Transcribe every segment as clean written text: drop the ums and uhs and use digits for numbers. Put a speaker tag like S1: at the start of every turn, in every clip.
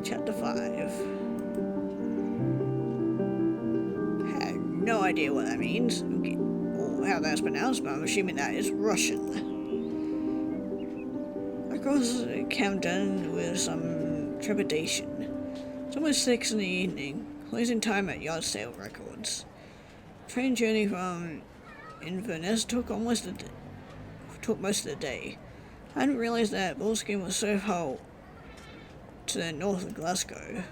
S1: Chapter 5. Have no idea what that means, or how that's pronounced, but I'm assuming that is Russian. I crossed Camden with some trepidation. It's almost 6 in the evening, closing time at Yard Sale Records. Train journey from Inverness took most of the day. I hadn't realised that Boleskine was so far to the north of Glasgow.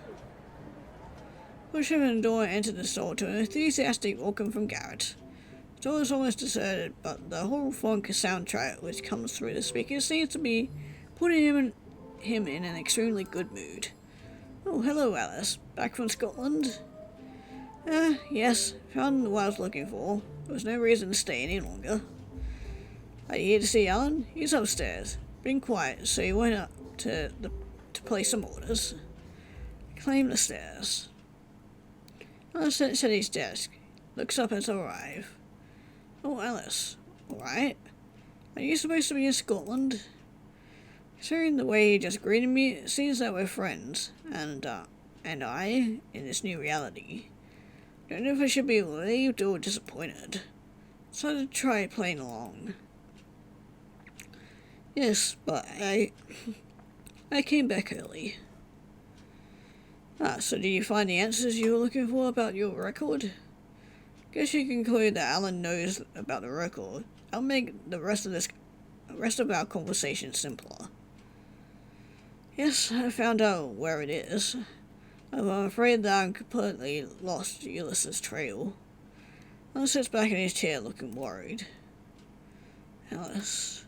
S1: Pushed open the door and entered the store to an enthusiastic welcome from Garrett. The store is almost deserted, but the whole funk soundtrack which comes through the speakers seems to be putting him in an extremely good mood. Oh, hello, Alice. Back from Scotland? Yes. Found what I was looking for. There was no reason to stay any longer. Are you here to see Alan? He's upstairs. Been quiet, so he went up to place some orders. Claim the stairs. Alice sits at his desk. Looks up as I arrive. Oh, Alice. Alright. Are you supposed to be in Scotland? Considering the way he just greeted me, it seems that we're friends, and I, in this new reality. Don't know if I should be relieved or disappointed. So I try playing along. Yes, but I came back early. So did you find the answers you were looking for about your record? Guess you conclude that Alan knows about the record. I'll make the rest of our conversation simpler. Yes, I found out where it is. I'm afraid that I'm completely lost Ulysses' trail. Alan sits back in his chair looking worried. Alice,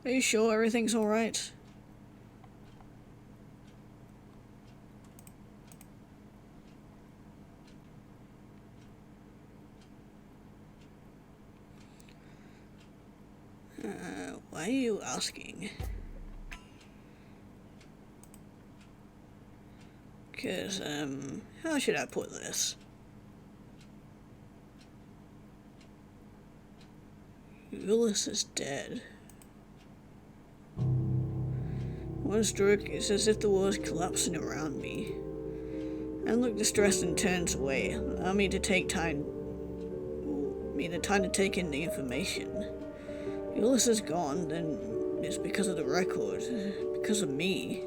S1: are you sure everything's alright? Why are you asking? Because, how should I put this? Ulysses is dead. One stroke, it's as if the world's collapsing around me. I look distressed and turns away, allow me the time to take in the information. Ulysses is gone, then it's because of the record, because of me.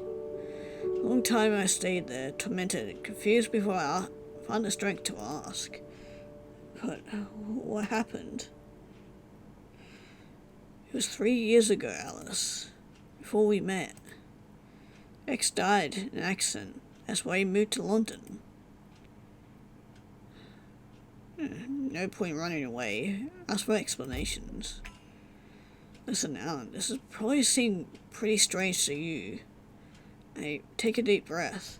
S1: A long time I stayed there, tormented, confused before I found the strength to ask. But what happened? It was 3 years ago, Alice, before we met. X died in an accident. That's why he moved to London. No point running away. Ask for explanations. Listen, Alan, this has probably seemed pretty strange to you. Take a deep breath.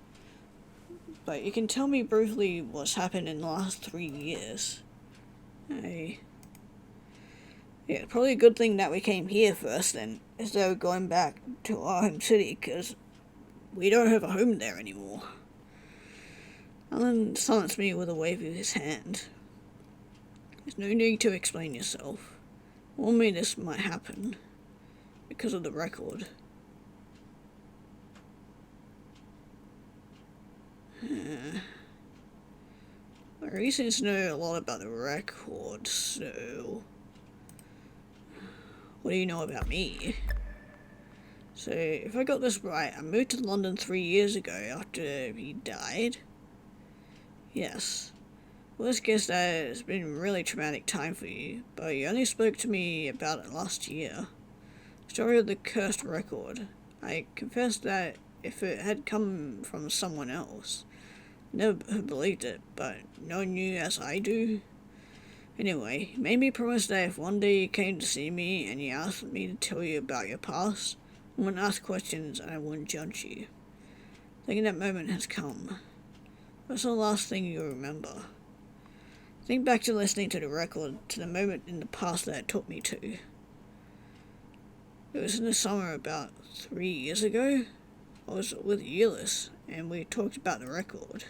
S1: But you can tell me briefly what's happened in the last 3 years. Yeah, probably a good thing that we came here first then, instead of going back to our home city, because we don't have a home there anymore. Alan silenced me with a wave of his hand. There's no need to explain yourself. Warn me this might happen, because of the record. My reasons know a lot about the record, so... What do you know about me? So, if I got this right, I moved to London 3 years ago after he died? Yes. Well, let's guess that it's been a really traumatic time for you, but you only spoke to me about it last year. Story of the cursed record. I confess that if it had come from someone else, I never believed it, but knowing you as I do... Anyway, you made me promise that if one day you came to see me and you asked me to tell you about your past, I wouldn't ask questions and I wouldn't judge you. Thinking that moment has come. What's the last thing you remember? Think back to listening to the record, to the moment in the past that it took me to. It was in the summer about 3 years ago. I was with Ulysses, and we talked about the record.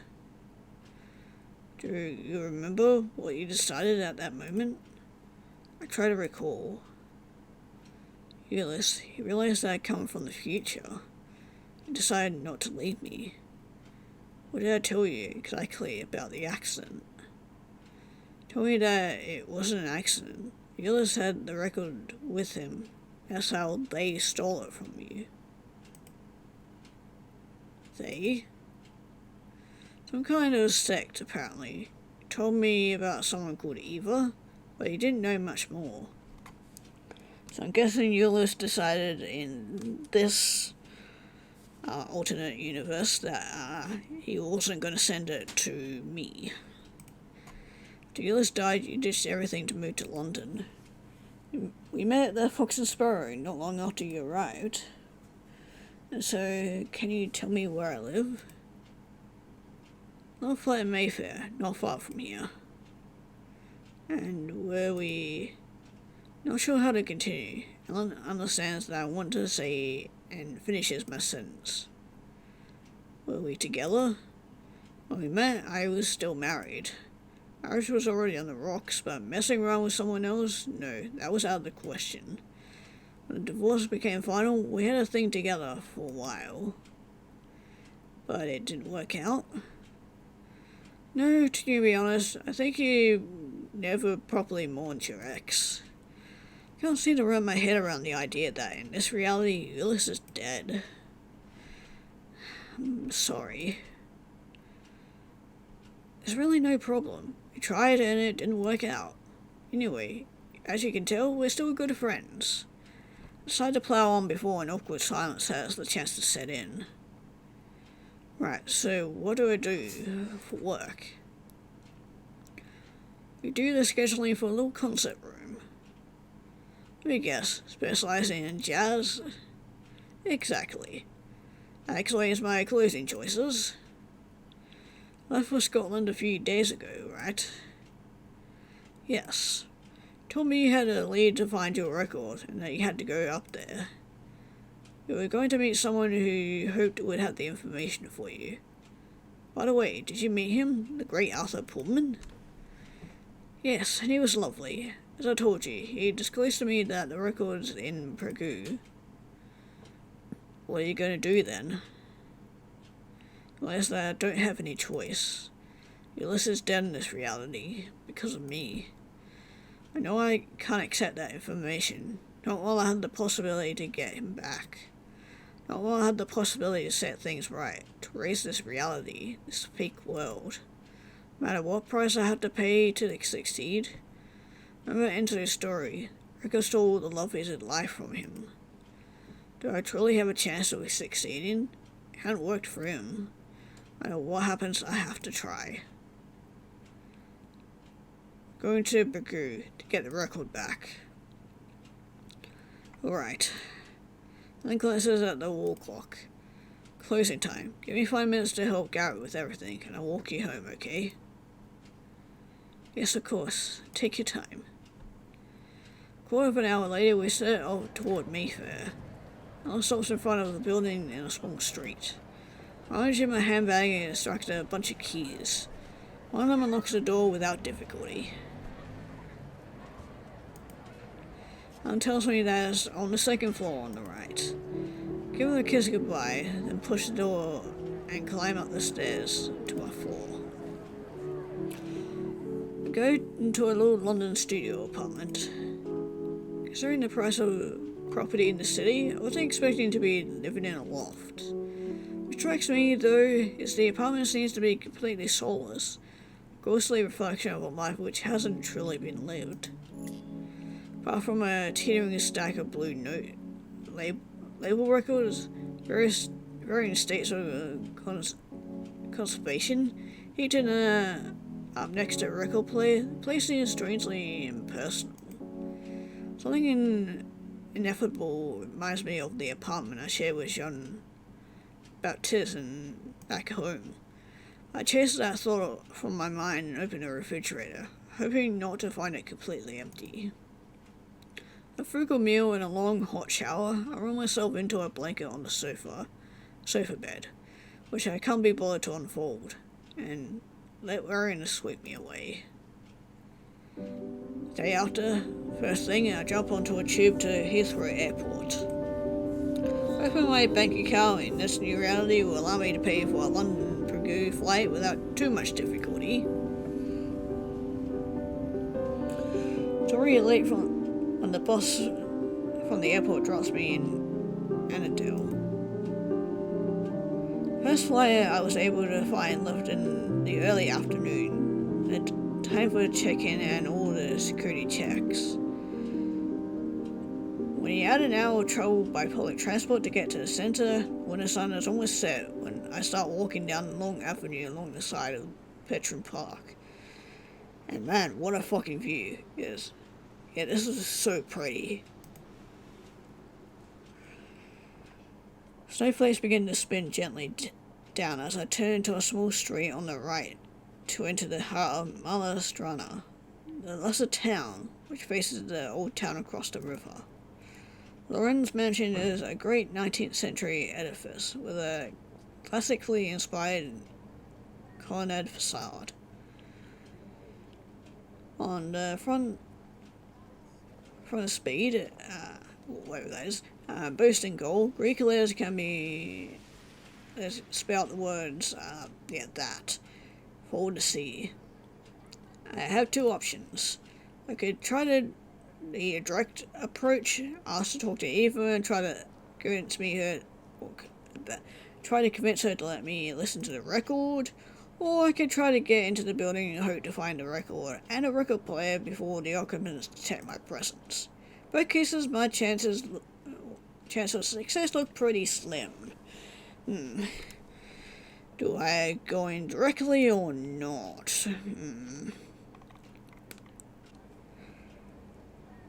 S1: Do you remember what you decided at that moment? I try to recall. Ulysses, he realized that I'd come from the future. He decided not to leave me. What did I tell you exactly about the accident? Tell me that it wasn't an accident. Ulysses had the record with him. That's how they stole it from you. They? Some kind of sect, apparently. He told me about someone called Eva, but he didn't know much more. So I'm guessing Ulysses decided in this alternate universe that he wasn't going to send it to me. After Ulysses died, you ditched everything to move to London. We met at the Fox and Sparrow not long after you arrived. And so, can you tell me where I live? North Flat in Mayfair, not far from here. And were we... Not sure how to continue. Alan understands that I want to say and finishes my sentence. Were we together? When we met, I was still married. Marriage was already on the rocks, but messing around with someone else? No, that was out of the question. When the divorce became final, we had a thing together for a while. But it didn't work out. No, to be honest, I think you never properly mourned your ex. I can't seem to wrap my head around the idea that in this reality, Ulysses is dead. I'm sorry. There's really no problem. We tried and it didn't work out. Anyway, as you can tell, we're still good friends. I decided to plow on before an awkward silence has the chance to set in. Right, so what do I do for work? We do the scheduling for a little concert room. Let me guess, specializing in jazz? Exactly. That explains my clothing choices. Left for Scotland a few days ago, right? Yes. Told me you had a lead to find your record and that you had to go up there. You were going to meet someone who hoped would have the information for you. By the way, did you meet him, the great Arthur Pullman? Yes, and he was lovely. As I told you, he disclosed to me that the record's in Prague. What are you going to do then? Well, is that I don't have any choice. Ulysses is dead in this reality, because of me. I know I can't accept that information, not while I had the possibility to get him back. Not while I had the possibility to set things right, to raise this reality, this fake world. No matter what price I had to pay to succeed. Remember Enzo's story. Rico stole the love of his life from him. Do I truly have a chance of succeeding? It hadn't worked for him. No matter what happens, I have to try. Going to Bagu to get the record back. Alright. Then glances at the wall clock. Closing time. Give me 5 minutes to help Garrett with everything, and I'll walk you home, okay? Yes, of course. Take your time. Quarter of an hour later, we set off toward Mayfair. Alan stops in front of the building in a small street. I reach in my handbag and extract a bunch of keys. One of them unlocks the door without difficulty. Alan tells me that it's on the second floor on the right. Give him a kiss goodbye, then push the door and climb up the stairs to our floor. We go into a little London studio apartment. Considering the price of property in the city, I wasn't expecting to be living in a loft. What strikes me, though, is the apartment seems to be completely soulless, a ghostly reflection of a life which hasn't truly been lived. Apart from a teetering stack of blue note label records, varying states of conservation, heated up next to a record player, the place seems strangely impersonal. Something ineffable reminds me of the apartment I shared with Jean Baptiste back home. I chased that thought from my mind and opened the refrigerator, hoping not to find it completely empty. A frugal meal and a long hot shower, I roll myself into a blanket on the sofa bed, which I can't be bothered to unfold, and let weariness sweep me away. Day after, first thing, I jump onto a tube to Heathrow Airport. Hoping my bank account in this new reality will allow me to pay for a London Prague Kangoo flight without too much difficulty. It's already late when the bus from the airport drops me in Annandale. First flight I was able to find left in the early afternoon. The time for check-in and all the security checks. When you add an hour of travel by public transport to get to the center, when the sun is almost set, when I start walking down the long avenue along the side of Petron Park. And man, what a fucking view. Yes. Yeah, this is so pretty. Snowflakes begin to spin gently down as I turn into a small street on the right to enter the heart of Malastrana, the lesser town which faces the old town across the river. Loren's mansion is a great 19th century edifice with a classically inspired colonnade facade. On the front speed, whatever that is, boasting goal, Greek letters can be spell out the words, that, forward to sea. I have two options. I could try the direct approach, ask to talk to Eva and try to convince her to let me listen to the record, or I could try to get into the building and hope to find a record and a record player before the occupants detect my presence. Both cases, my chance of success look pretty slim. Do I go in directly or not?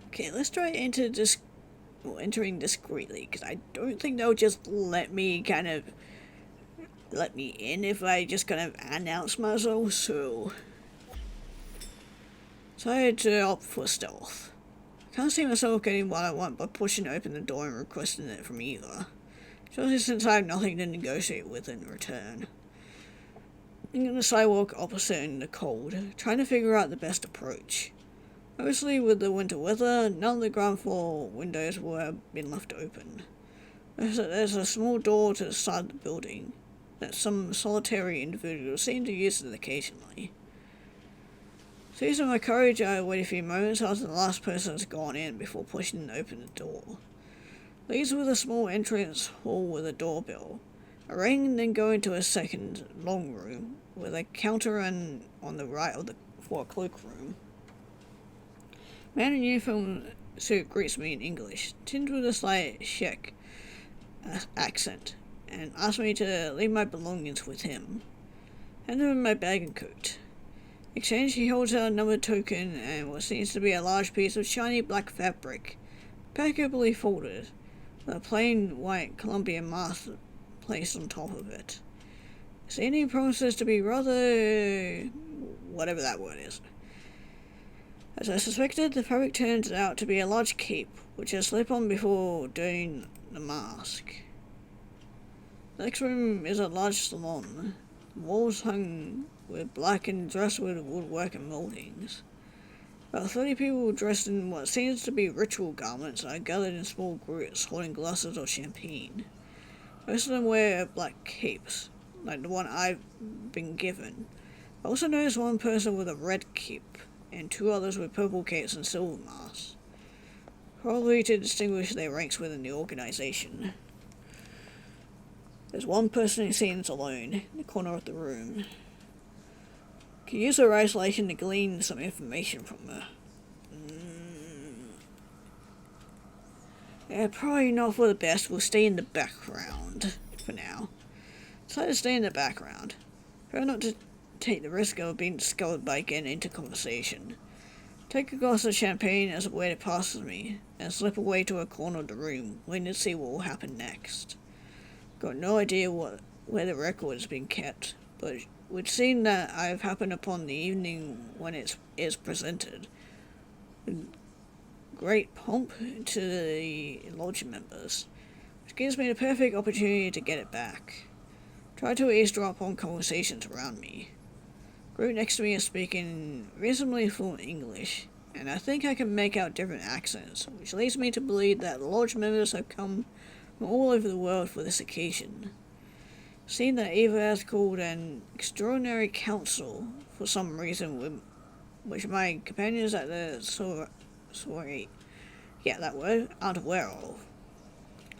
S1: Okay, let's try entering discreetly, because I don't think they'll just let me in if I just kind of announce myself, so I had to opt for stealth. I can't see myself getting what I want by pushing open the door and requesting it from Eva, especially since I have nothing to negotiate with in return. I'm on the sidewalk opposite in the cold, trying to figure out the best approach. Obviously, with the winter weather, none of the ground floor windows were been left open. There's a small door to the side of the building that some solitary individuals seem to use it occasionally. Seizing my courage, I wait a few moments after the last person has gone in before pushing open the door. Leads with a small entrance hall with a doorbell. I ring and then go into a second long room with a counter and on the right for a cloakroom. Man in uniform suit greets me in English, tinged with a slight Czech accent, and asks me to leave my belongings with him. Hand him my bag and coat. In exchange, he holds out a numbered token and what seems to be a large piece of shiny black fabric, impeccably folded, with a plain white Colombian mask placed on top of it. This evening promises to be rather whatever that word is. As I suspected, the fabric turns out to be a large cape, which I slip on before doing the mask. The next room is a large salon. The walls hung with black and dressed with woodwork and mouldings. About 30 people dressed in what seems to be ritual garments are gathered in small groups holding glasses of champagne. Most of them wear black capes, like the one I've been given. I also noticed one person with a red cape, and two others with purple capes and silver masks, probably to distinguish their ranks within the organization. There's one person who seems alone in the corner of the room. Could use her isolation to glean some information from her. Yeah, probably not for the best. We'll stay in the background for now. Try to stay in the background. Try not to take the risk of being discovered by getting into conversation. Take a glass of champagne as a way to pass me, and slip away to a corner of the room, waiting to see what will happen next. Got no idea where the record is being kept, but it would seem that I've happened upon the evening when it is presented. With great pomp to the lodge members, which gives me the perfect opportunity to get it back. Try to eavesdrop on conversations around me. Group next to me is speaking reasonably fluent English, and I think I can make out different accents, which leads me to believe that lodge members have come from all over the world for this occasion. seen that Eva has called an extraordinary council for some reason, which my companions at the that word, aren't aware of.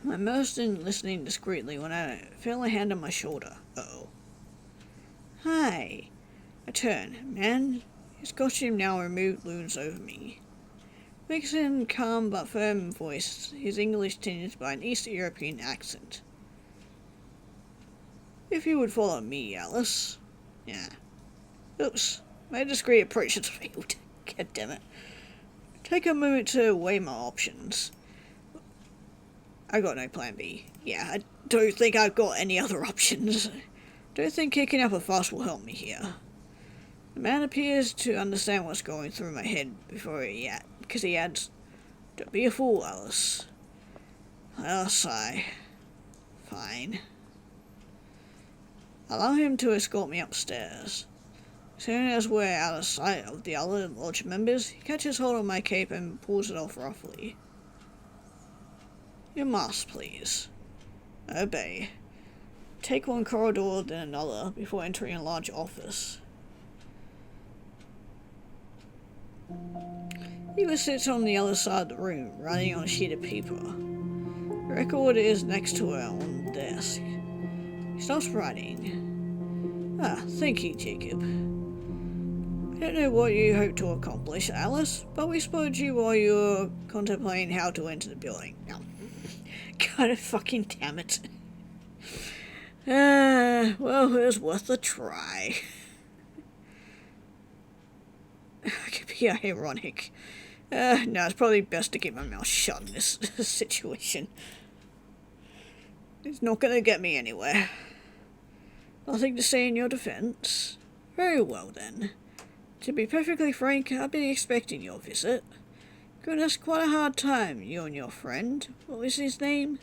S1: I'm immersed in listening discreetly when I feel a hand on my shoulder. Uh-oh. Hi. I turn. Man, his costume now removed looms over me. Speaks in calm but firm voice, his English tinged by an East European accent. If you would follow me, Alice. Yeah. Oops. My discreet approach has failed. God damn it. Take a moment to weigh my options. I got no plan B. Yeah, I don't think I've got any other options. Don't think kicking up a fuss will help me here. The man appears to understand what's going through my head because he adds, Don't be a fool, Alice. I'll sigh. Fine. Allow him to escort me upstairs. As soon as we're out of sight of the other lodge members, he catches hold of my cape and pulls it off roughly. Your mask, please. Obey. Take one corridor, then another, before entering a large office. Eva sits on the other side of the room, writing on a sheet of paper. The record is next to her on the desk. He stops writing. Thank you, Jacob. I don't know what you hope to accomplish, Alice, but we spotted you while you were contemplating how to enter the building. No. God fucking damn it. Well, it was worth a try. I could be ironic. No, it's probably best to keep my mouth shut in this situation. It's not going to get me anywhere. Nothing to say in your defense? Very well, then. To be perfectly frank, I've been expecting your visit. Given us quite a hard time, you and your friend. What was his name?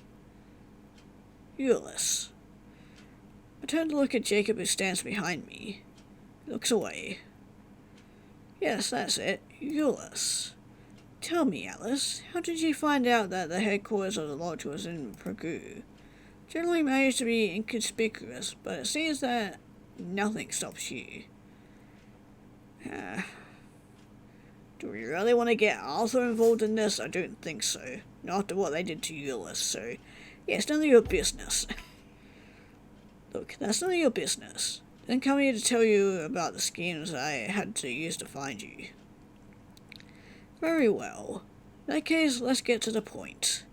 S1: Ulysses. I turn to look at Jacob, who stands behind me. He looks away. Yes, that's it. Ulysses. Tell me, Alice, how did you find out that the headquarters of the lodge was in Prague? Generally managed to be inconspicuous, but it seems that nothing stops you. Do we really want to get Arthur involved in this? I don't think so. Not after what they did to Ulysses, so yeah, it's none of your business. Look, that's none of your business. Didn't come here to tell you about the schemes I had to use to find you. Very well. In that case, let's get to the point.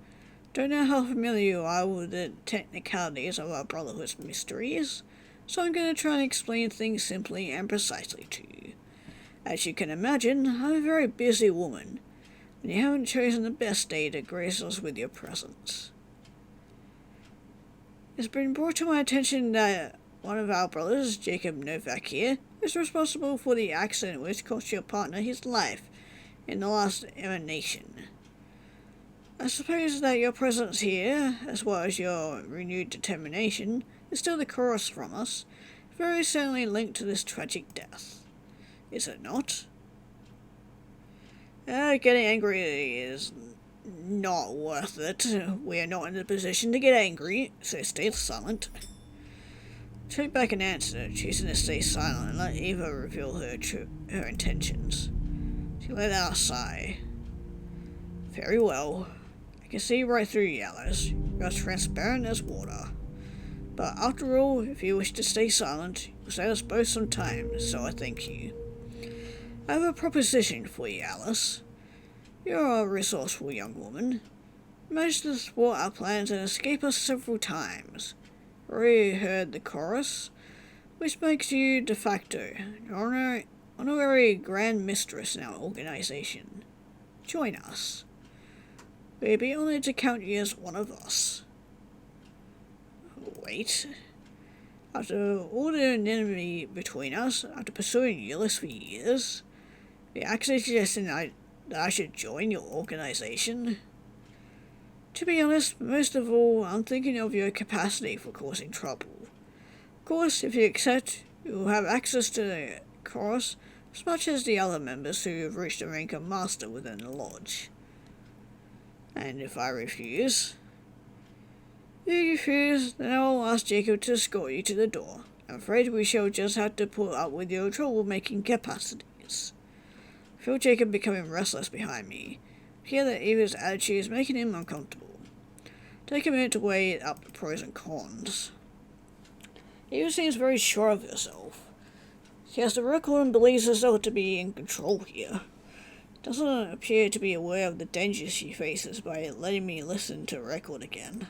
S1: Don't know how familiar you are with the technicalities of our Brotherhood's mysteries, so I'm going to try and explain things simply and precisely to you. As you can imagine, I'm a very busy woman, and you haven't chosen the best day to grace us with your presence. It's been brought to my attention that one of our brothers, Jacob Novak here, is responsible for the accident which cost your partner his life in the last emanation. I suppose that your presence here, as well as your renewed determination, is still the chorus from us, very certainly linked to this tragic death. Is it not? Getting angry is not worth it. We are not in a position to get angry, so stay silent. Take back an answer, choosing to stay silent and let Eva reveal her intentions. She let out a sigh. Very well. I can see right through you, Alice. You're as transparent as water. But after all, if you wish to stay silent, you'll save us both some time, so I thank you. I have a proposition for you, Alice. You're a resourceful young woman. You managed to thwart our plans and escape us several times. Already heard the chorus, which makes you de facto honorary Grand Mistress in our organization. Join us. We'd be honored to count you as one of us. Wait. After all the anonymity between us, after pursuing Ulysses for years, you're actually suggesting that I should join your organization? To be honest, most of all, I'm thinking of your capacity for causing trouble. Of course, if you accept, you will have access to the chorus as much as the other members who have reached the rank of master within the lodge. And if I refuse? If you refuse, then I will ask Jacob to escort you to the door. I'm afraid we shall just have to put up with your troublemaking capacities. I feel Jacob becoming restless behind me. I hear that Eva's attitude is making him uncomfortable. Take a minute to weigh up the pros and cons. Eva seems very sure of herself. She has the record and believes herself to be in control here. Doesn't appear to be aware of the dangers she faces by letting me listen to the record again.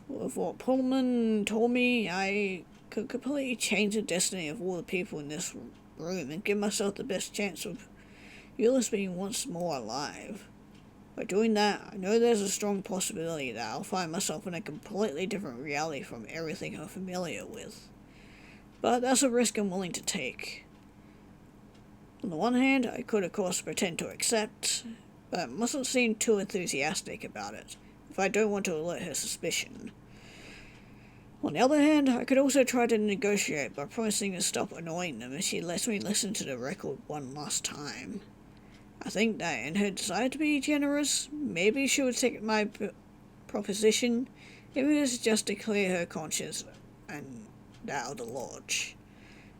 S1: With what Pullman told me, I could completely change the destiny of all the people in this room and give myself the best chance of Euless being once more alive. By doing that, I know there's a strong possibility that I'll find myself in a completely different reality from everything I'm familiar with. But that's a risk I'm willing to take. On the one hand, I could of course pretend to accept, but I mustn't seem too enthusiastic about it, if I don't want to alert her suspicion. On the other hand, I could also try to negotiate by promising to stop annoying them if she lets me listen to the record one last time. I think that in her desire to be generous, maybe she would take my proposition, even if it's just to clear her conscience and that of the lodge.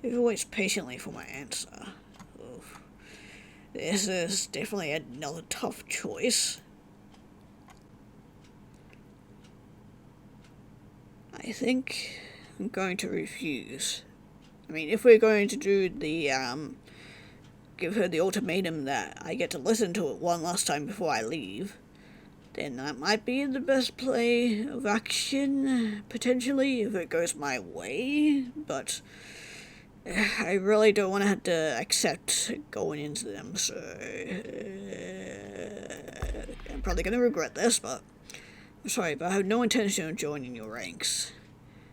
S1: Eva waits patiently for my answer. Oof. This is definitely another tough choice. I think I'm going to refuse. I mean, if we're going to do the, give her the ultimatum that I get to listen to it one last time before I leave, then that might be the best play of action, potentially, if it goes my way, but I really don't want to have to accept going into them, so I'm probably going to regret this, but I'm sorry, but I have no intention of joining your ranks.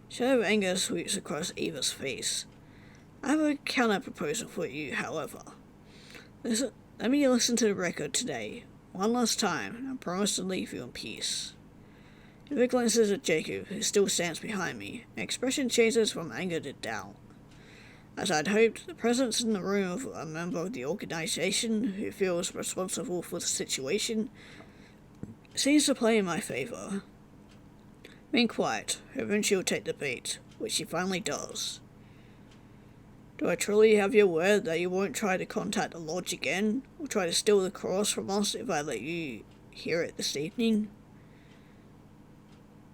S1: Shadow of anger sweeps across Eva's face. I have a counter-proposal for you, however. Let me listen to the record today, one last time, and I promise to leave you in peace. Eva glances at Jacob, who still stands behind me, and expression changes from anger to doubt. As I'd hoped, the presence in the room of a member of the organization who feels responsible for the situation seems to play in my favor. Being quiet, hoping she'll take the bait, which she finally does. Do I truly have your word that you won't try to contact the lodge again, or try to steal the cross from us if I let you hear it this evening?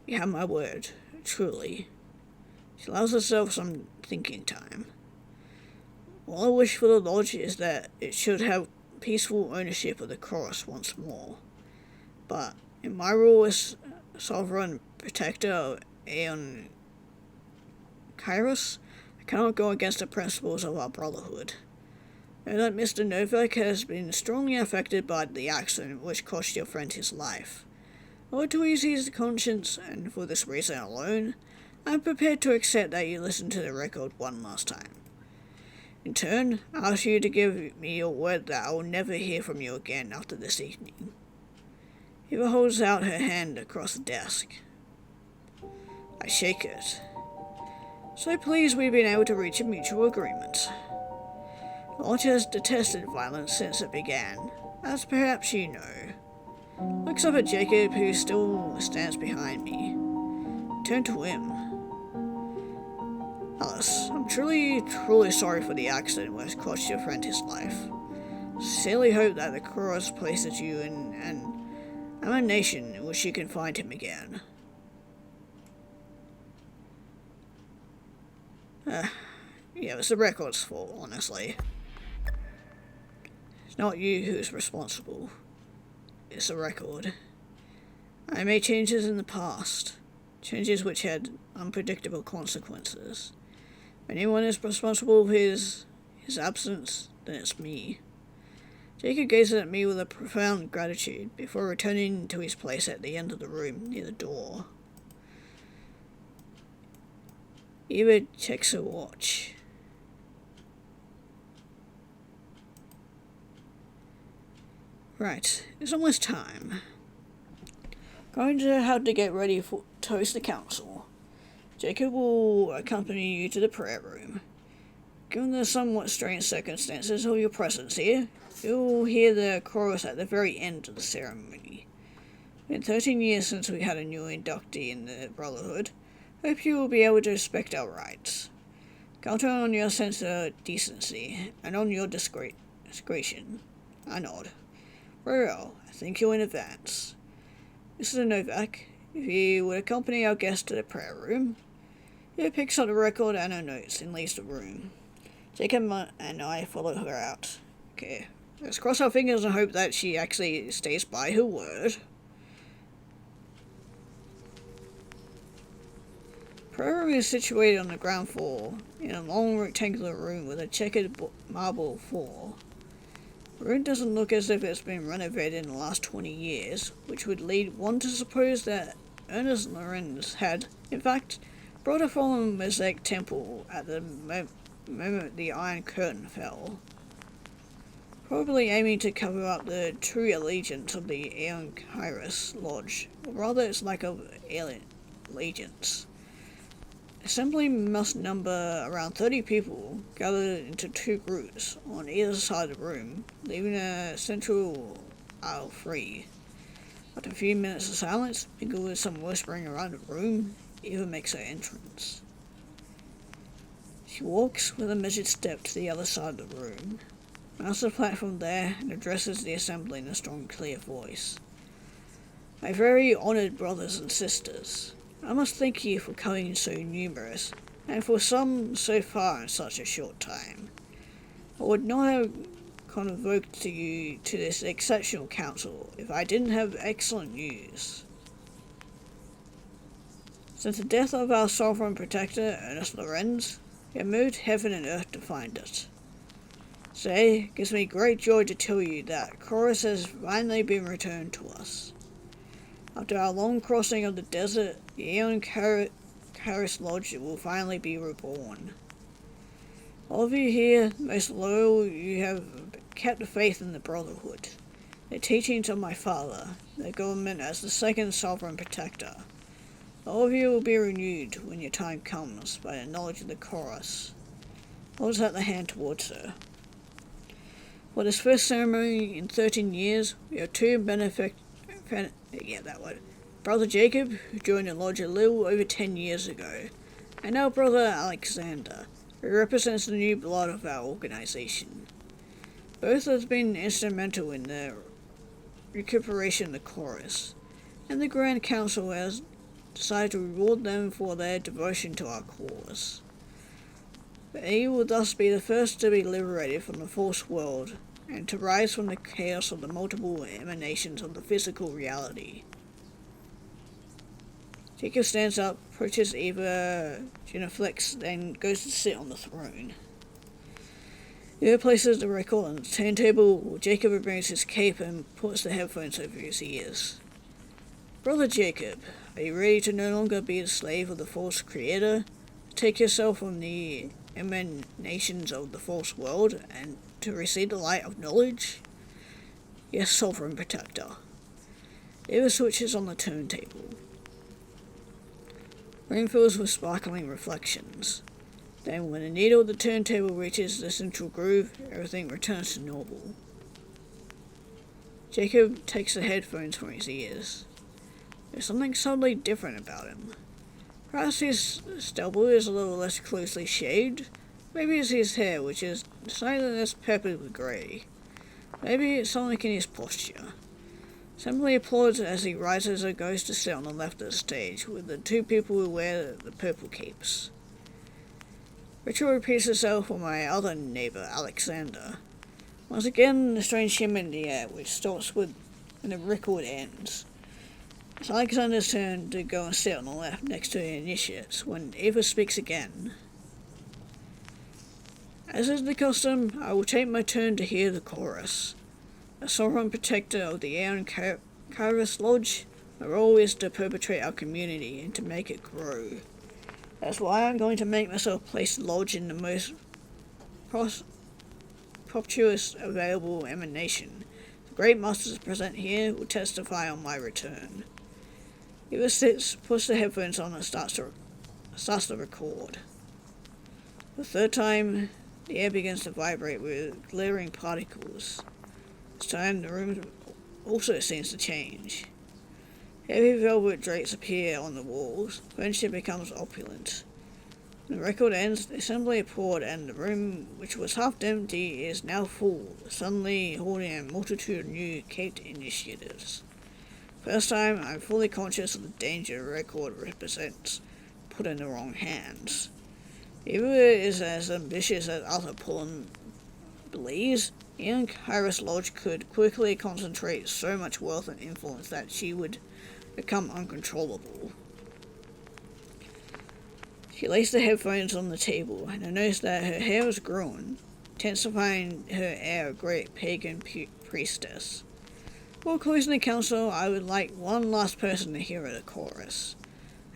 S1: You have my word, truly. She allows herself some thinking time. All I wish for the lodge is that it should have peaceful ownership of the cross once more. But in my role as sovereign protector of Aeon Kairos, I cannot go against the principles of our brotherhood. Know that Mr. Novak has been strongly affected by the accident which cost your friend his life. Although to ease his conscience, and for this reason alone, I am prepared to accept that you listen to the record one last time. In turn, I ask you to give me your word that I will never hear from you again after this evening. Eva holds out her hand across the desk. I shake it. So pleased we've been able to reach a mutual agreement. The lodge has detested violence since it began, as perhaps you know. Looks up at Jacob, who still stands behind me. Turn to him. Alice, I'm truly sorry for the accident which cost your friend his life. Sincerely hope that the cross places you in an emanation in which you can find him again. Yeah, it's the record's fault, honestly. It's not you who's responsible. It's the record. I made changes in the past. Changes which had unpredictable consequences. If anyone is responsible for his absence, then it's me. Jacob gazes at me with a profound gratitude before returning to his place at the end of the room near the door. Eva checks her watch. Right, it's almost time. Going to have to get ready to host the council. Jacob will accompany you to the prayer room. Given the somewhat strange circumstances of your presence here, you'll hear the chorus at the very end of the ceremony. Been 13 years since we had a new inductee in the Brotherhood. Hope you will be able to respect our rights. Count on your sense of decency and on your discretion. I nod. Very well. Thank you in advance. Mr. Novak, if you would accompany our guest to the prayer room. He picks up the record and her notes and leaves the room. Jacob and I follow her out. Okay, let's cross our fingers and hope that she actually stays by her word. Prayer room is situated on the ground floor, in a long rectangular room with a checkered marble floor. The room doesn't look as if it's been renovated in the last 20 years, which would lead one to suppose that Ernest Lorenz had, in fact, brought a fallen mosaic temple at the moment the Iron Curtain fell. Probably aiming to cover up the true allegiance of the Aeon Kairos Lodge, or rather its lack of allegiance. Assembly must number around 30 people, gathered into two groups on either side of the room, leaving a central aisle free. After a few minutes of silence, mingled with some whispering around the room, Eva makes her entrance. She walks with a measured step to the other side of the room, mounts the platform there, and addresses the assembly in a strong, clear voice. My very honoured brothers and sisters, I must thank you for coming so numerous, and for some so far in such a short time. I would not have convoked you to this exceptional council if I didn't have excellent news. Since the death of our sovereign protector, Ernest Lorenz, we have moved heaven and earth to find it. Today, it gives me great joy to tell you that Chorus has finally been returned to us. After our long crossing of the desert, the Aeon Kairos Lodge will finally be reborn. All of you here, most loyal, you have kept the faith in the Brotherhood, the teachings of my father, the government as the second sovereign protector. All of you will be renewed when your time comes by the knowledge of the Chorus. Holds out the hand towards her. For this first ceremony in 13 years, we have two Brother Jacob, who joined the lodge a little over 10 years ago, and now Brother Alexander, who represents the new blood of our organization. Both have been instrumental in the recuperation of the Chorus, and the Grand Council has decided to reward them for their devotion to our cause. They will thus be the first to be liberated from the false world, and to rise from the chaos of the multiple emanations of the physical reality. Jacob stands up, approaches Eva, genuflects, then goes to sit on the throne. Eva places the record on the turntable, while Jacob removes his cape and puts the headphones over his ears. Brother Jacob, are you ready to no longer be the slave of the false creator? Take yourself from the emanations of the false world and to receive the light of knowledge? Yes, Sovereign Protector. Eva switches on the turntable. Room fills with sparkling reflections. Then, when the needle of the turntable reaches the central groove, everything returns to normal. Jacob takes the headphones from his ears. There's something subtly different about him. Perhaps his stubble is a little less closely shaved. Maybe it's his hair, which is slightly less peppered with grey. Maybe it's something in his posture. Assembly applauds as he rises and goes to sit on the left of the stage with the two people who wear the purple capes. Ritual repeats itself for my other neighbour, Alexander. Once again, the strange shimmer in the air, which stops when the record ends. It's Alexander's turn to go and sit on the left next to the initiates when Eva speaks again. As is the custom, I will take my turn to hear the chorus. As sovereign protector of the Aeon Kairos Lodge, my role is to perpetuate our community and to make it grow. That's why I'm going to make myself place the lodge in the most propitious available emanation. The great masters present here will testify on my return. Eva sits, puts the headphones on and starts to record. For the third time, the air begins to vibrate with glittering particles. This time, the room also seems to change. Heavy velvet drapes appear on the walls. Furniture becomes opulent. When the record ends, the assembly poured, and the room, which was half empty, is now full, suddenly holding a multitude of new caped initiatives. First time, I'm fully conscious of the danger the record represents, put in the wrong hands. If it is as ambitious as Arthur Pullen believes, Ian Kyrus Lodge could quickly concentrate so much wealth and influence that she would become uncontrollable. She placed the headphones on the table, and I noticed that her hair was grown, intensifying her air of great pagan priestess. Before closing the council, I would like one last person to hear the chorus.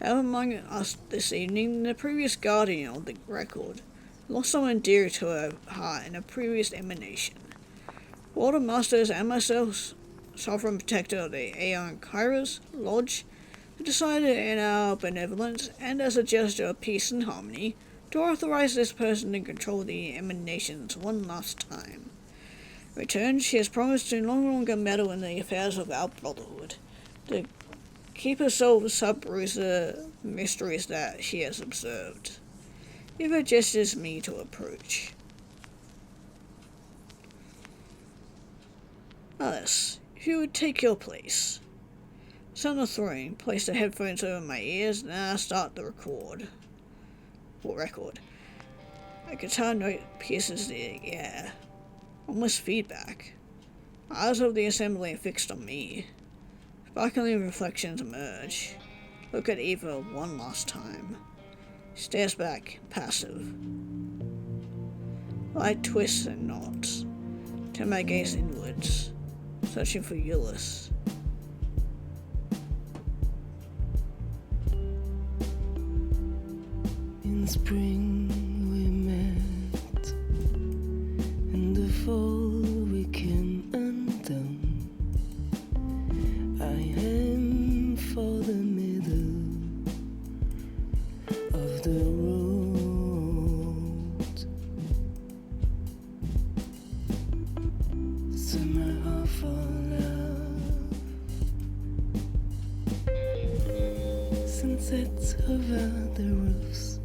S1: Have among us this evening the previous guardian of the record, lost someone dear to her heart in a previous emanation. For the masters and myself, sovereign protector of the Aeon Kyrus Lodge, decided in our benevolence and as a gesture of peace and harmony to authorize this person to control the emanations one last time. In return, she has promised to no longer meddle in the affairs of our brotherhood, to keep herself sub-bruise the mysteries that she has observed. Eva gestures me to approach. Alice, if you would take your place. Sat on the throne, place the headphones over my ears, and then I start the record. A guitar note pierces the air, almost feedback. Eyes of the assembly fixed on me. Sparkling reflections emerge. Look at Eva one last time. Stares back, passive. Light twists and knots. Turn my gaze inwards, searching for Euless.
S2: In spring we met, in the fall we came undone. I am for the middle of the road. Summer of our love, sunsets over the roofs,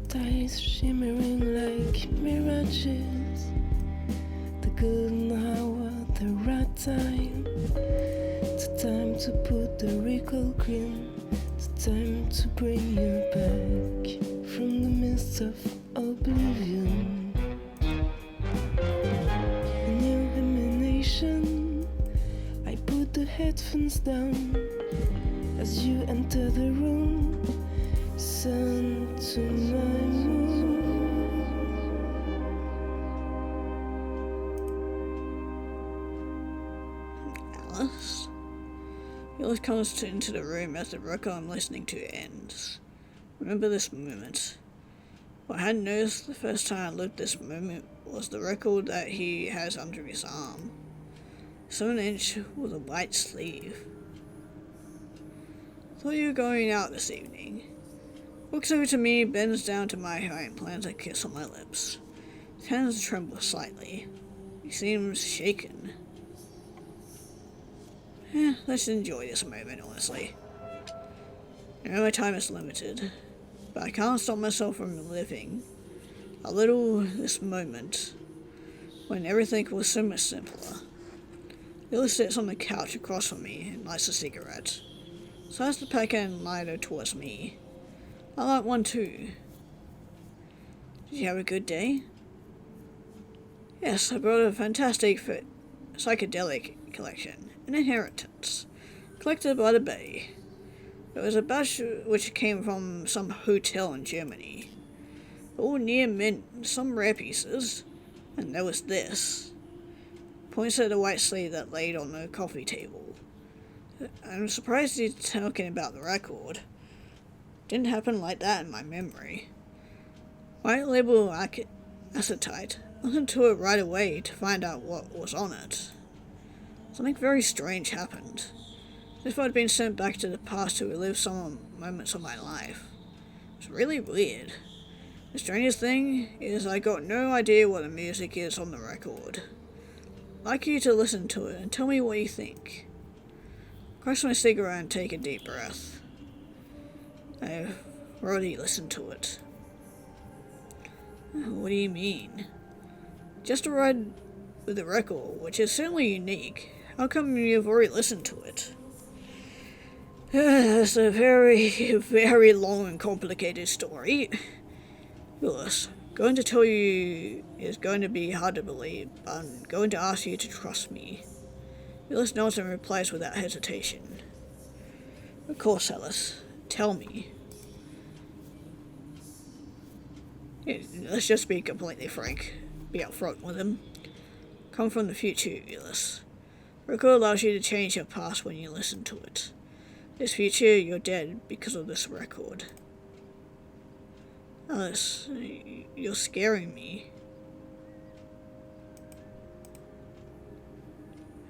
S2: ties shimmering like mirages. The golden hour, the right time. It's time to put the recall cream. It's time to bring you back from the mist of oblivion. A new emanation. I put the headphones down as you enter the room. Sun to my moon.
S1: Alice? Euless comes into the room as the record I'm listening to ends. Remember this moment. What I hadn't noticed the first time I looked this moment was the record that he has under his arm. 7-inch with a white sleeve. Thought you were going out this evening. Looks over to me, bends down to my height and plants a kiss on my lips. His hands tremble slightly. He seems shaken. Let's enjoy this moment, honestly. I know my time is limited, but I can't stop myself from living a little this moment when everything was so much simpler. Lily sits on the couch across from me and lights a cigarette. Slides the packet and lighter towards me. I like one too. Did you have a good day? Yes, I brought a fantastic psychedelic collection, an inheritance, collected by the Bay. It was a batch which came from some hotel in Germany. All near mint, some rare pieces, and there was this. Points at the white sleeve that laid on the coffee table. I'm surprised he's talking about the record. Didn't happen like that in my memory. White label acetate. Listened to it right away to find out what was on it. Something very strange happened. As if I'd been sent back to the past to relive some moments of my life. It's really weird. The strangest thing is I got no idea what the music is on the record. I'd like you to listen to it and tell me what you think. Cross my cigarette and take a deep breath. I've already listened to it. What do you mean? Just a ride with the record, which is certainly unique. How come you've already listened to it? It's a very, very long and complicated story. Willis, going to tell you is going to be hard to believe, but I'm going to ask you to trust me. Willis nods and replies without hesitation. Of course, Alice. Tell me. Let's just be completely frank. Be upfront with him. Come from the future, Alice. Record allows you to change your past when you listen to it. This future, you're dead because of this record. Alice, you're scaring me.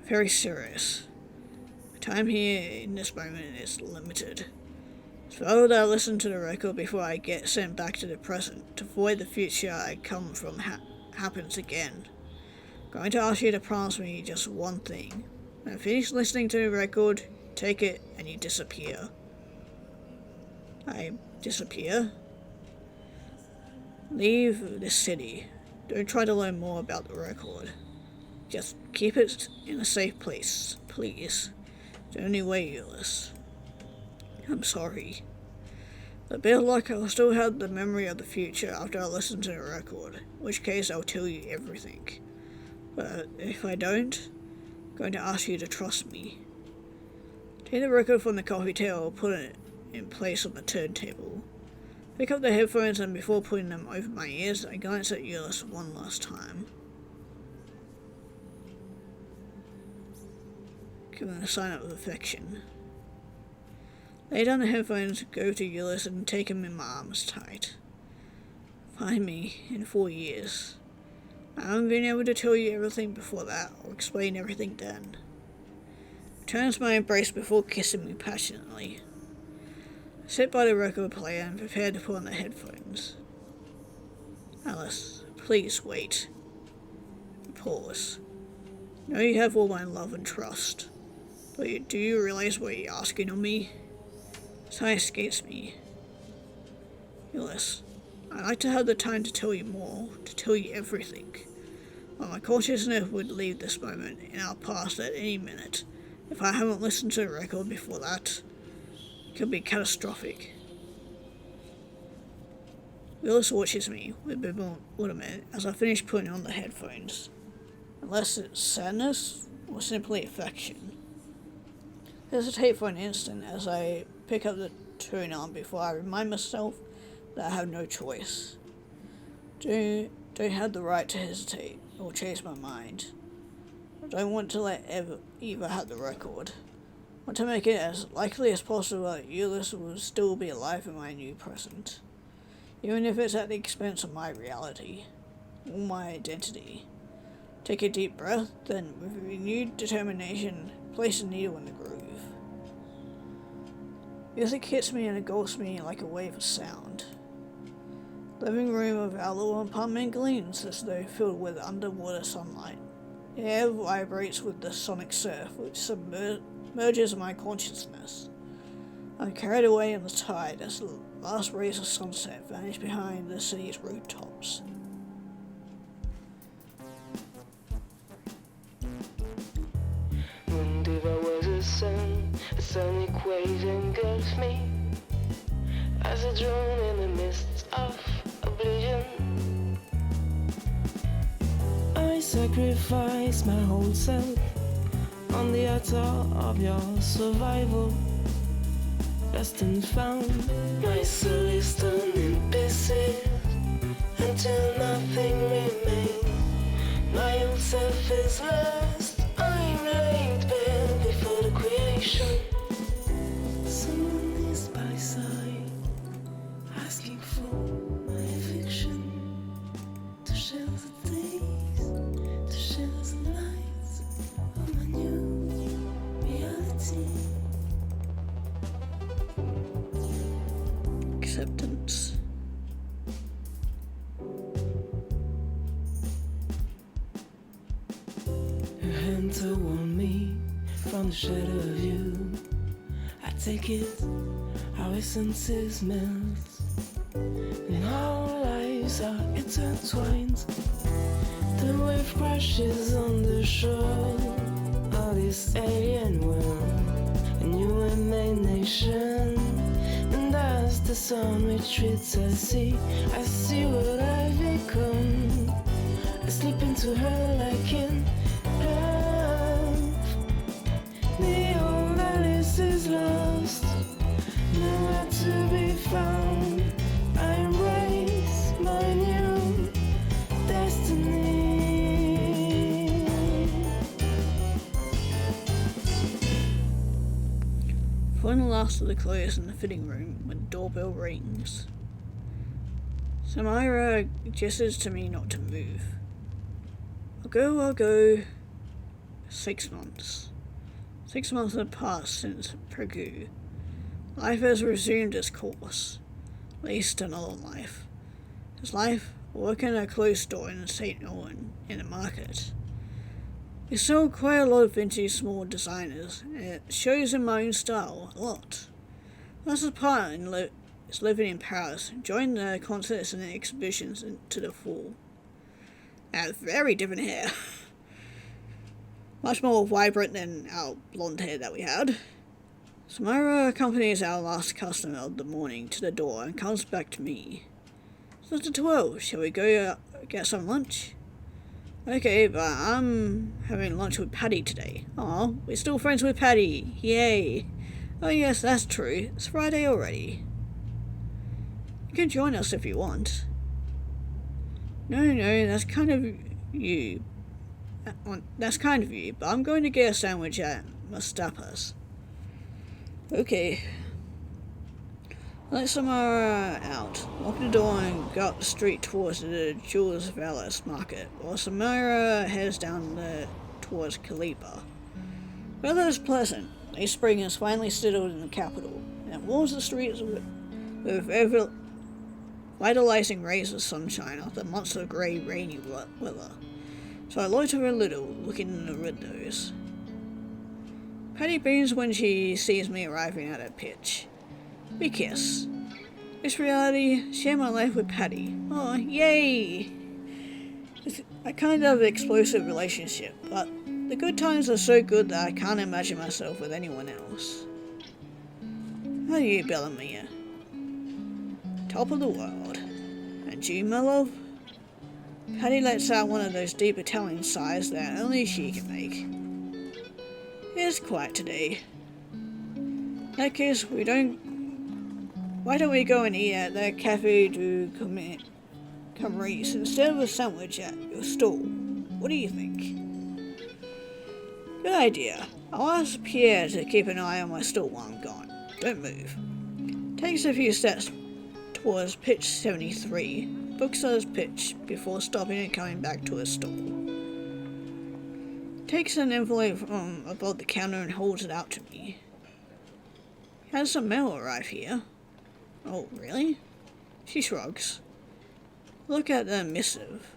S1: Very serious. My time here in this moment is limited. It's vital that I listen to the record before I get sent back to the present, to avoid the future I come from happens again. I'm going to ask you to promise me just one thing. When I finish listening to the record, take it and you disappear. I disappear? Leave this city. Don't try to learn more about the record. Just keep it in a safe place, please. It's the only way, Ulysses. I'm sorry. With a bit of luck, I'll still have the memory of the future after I listen to the record, in which case I'll tell you everything. But if I don't, I'm going to ask you to trust me. Take the record from the coffee table and put it in place on the turntable. Pick up the headphones and before putting them over my ears, I glance at Ulysses one last time. Give him a sign of affection. Lay down the headphones, go to Ulysses and take him in my arms tight. Find me in 4 years. I haven't been able to tell you everything before that, or explain everything then. Returns my embrace before kissing me passionately. I sit by the record player and prepare to put on the headphones. Alice, please wait. Pause. I know you have all my love and trust, but do you realize what you're asking of me? Sigh escapes me. Ulysses, I'd like to have the time to tell you more, to tell you everything. But my consciousness would leave this moment in our past at any minute. If I haven't listened to the record before that, it could be catastrophic. Ulysses watches me with bewilderment as I finish putting on the headphones. Unless it's sadness or simply affection. I hesitate for an instant as I pick up the tune on before I remind myself that I have no choice. Don't have the right to hesitate or change my mind. I don't want to let Eva have the record. I want to make it as likely as possible that Ulysses will still be alive in my new present. Even if it's at the expense of my reality, or my identity. Take a deep breath, then with renewed determination, place a needle in the groove. Music hits me and engulfs me like a wave of sound. The living room of our little apartment gleams as though filled with underwater sunlight. The air vibrates with the sonic surf, which submerges my consciousness. I'm carried away in the tide as the last rays of sunset vanish behind the city's rooftops.
S2: And if I was a sonic wave engulfs me as I drown in the mists of oblivion. I sacrifice my whole self on the altar of your survival. Lost and found, my soul is torn in pieces until nothing remains. My old self is lost. I'm laid bare before the creation. Someone is by side, asking for my affection, to share the days, to share the nights of my new reality.
S1: Acceptance.
S2: Her hands are on me, from the shadow of you. I take it, our essences melt, and our lives are intertwined. The wave crashes on the shore of this alien world, a new emanation. And as the sun retreats, I see what I've become. I slip into her like in love. The old Alice is lost, nowhere to be found. I embrace my new destiny.
S1: Pulling the last of the clothes in the fitting room when the doorbell rings. Samira gestures to me not to move. I'll go. 6 months. 6 months have passed since Pragu. Life has resumed its course. At least another life. His life, working at a clothes store in St. Owen, in the market. We sell quite a lot of vintage small designers, and it shows in my own style a lot. That's the part is living in Paris, enjoying the concerts and the exhibitions to the full. I have very different hair. Much more vibrant than our blonde hair that we had. Samira accompanies our last customer of the morning to the door and comes back to me. It's after 12, shall we go get some lunch? Okay, but I'm having lunch with Patty today. Oh, we're still friends with Patty. Yay. Oh yes, that's true. It's Friday already. You can join us if you want. No, that's kind of you. That's kind of you, but I'm going to get a sandwich at Mustafa's. Okay. Let Samara out, lock the door and go up the street towards the Jules Vallis market, while Samara heads down towards Kaliba. Weather is pleasant. Late spring has finally settled in the capital, and it warms the streets with vitalizing rays of sunshine after months of grey, rainy weather. So I loiter a little, looking in the windows. Patty beams when she sees me arriving at her pitch. We kiss. It's reality, share my life with Patty. Oh, yay! It's a kind of explosive relationship, but the good times are so good that I can't imagine myself with anyone else. How are you, Bellamia? Top of the world. And you, my love? Patty lets out one of those deep Italian sighs that only she can make. It's quiet today. In that case, why don't we go and eat at the Café du Commerce instead of a sandwich at your stall? What do you think? Good idea. I'll ask Pierre to keep an eye on my stall while I'm gone. Don't move. Takes a few steps towards pitch 73, books on his pitch before stopping and coming back to his stall. Takes an envelope from above the counter and holds it out to me. Has some mail arrive here? Oh, really? She shrugs. Look at the missive.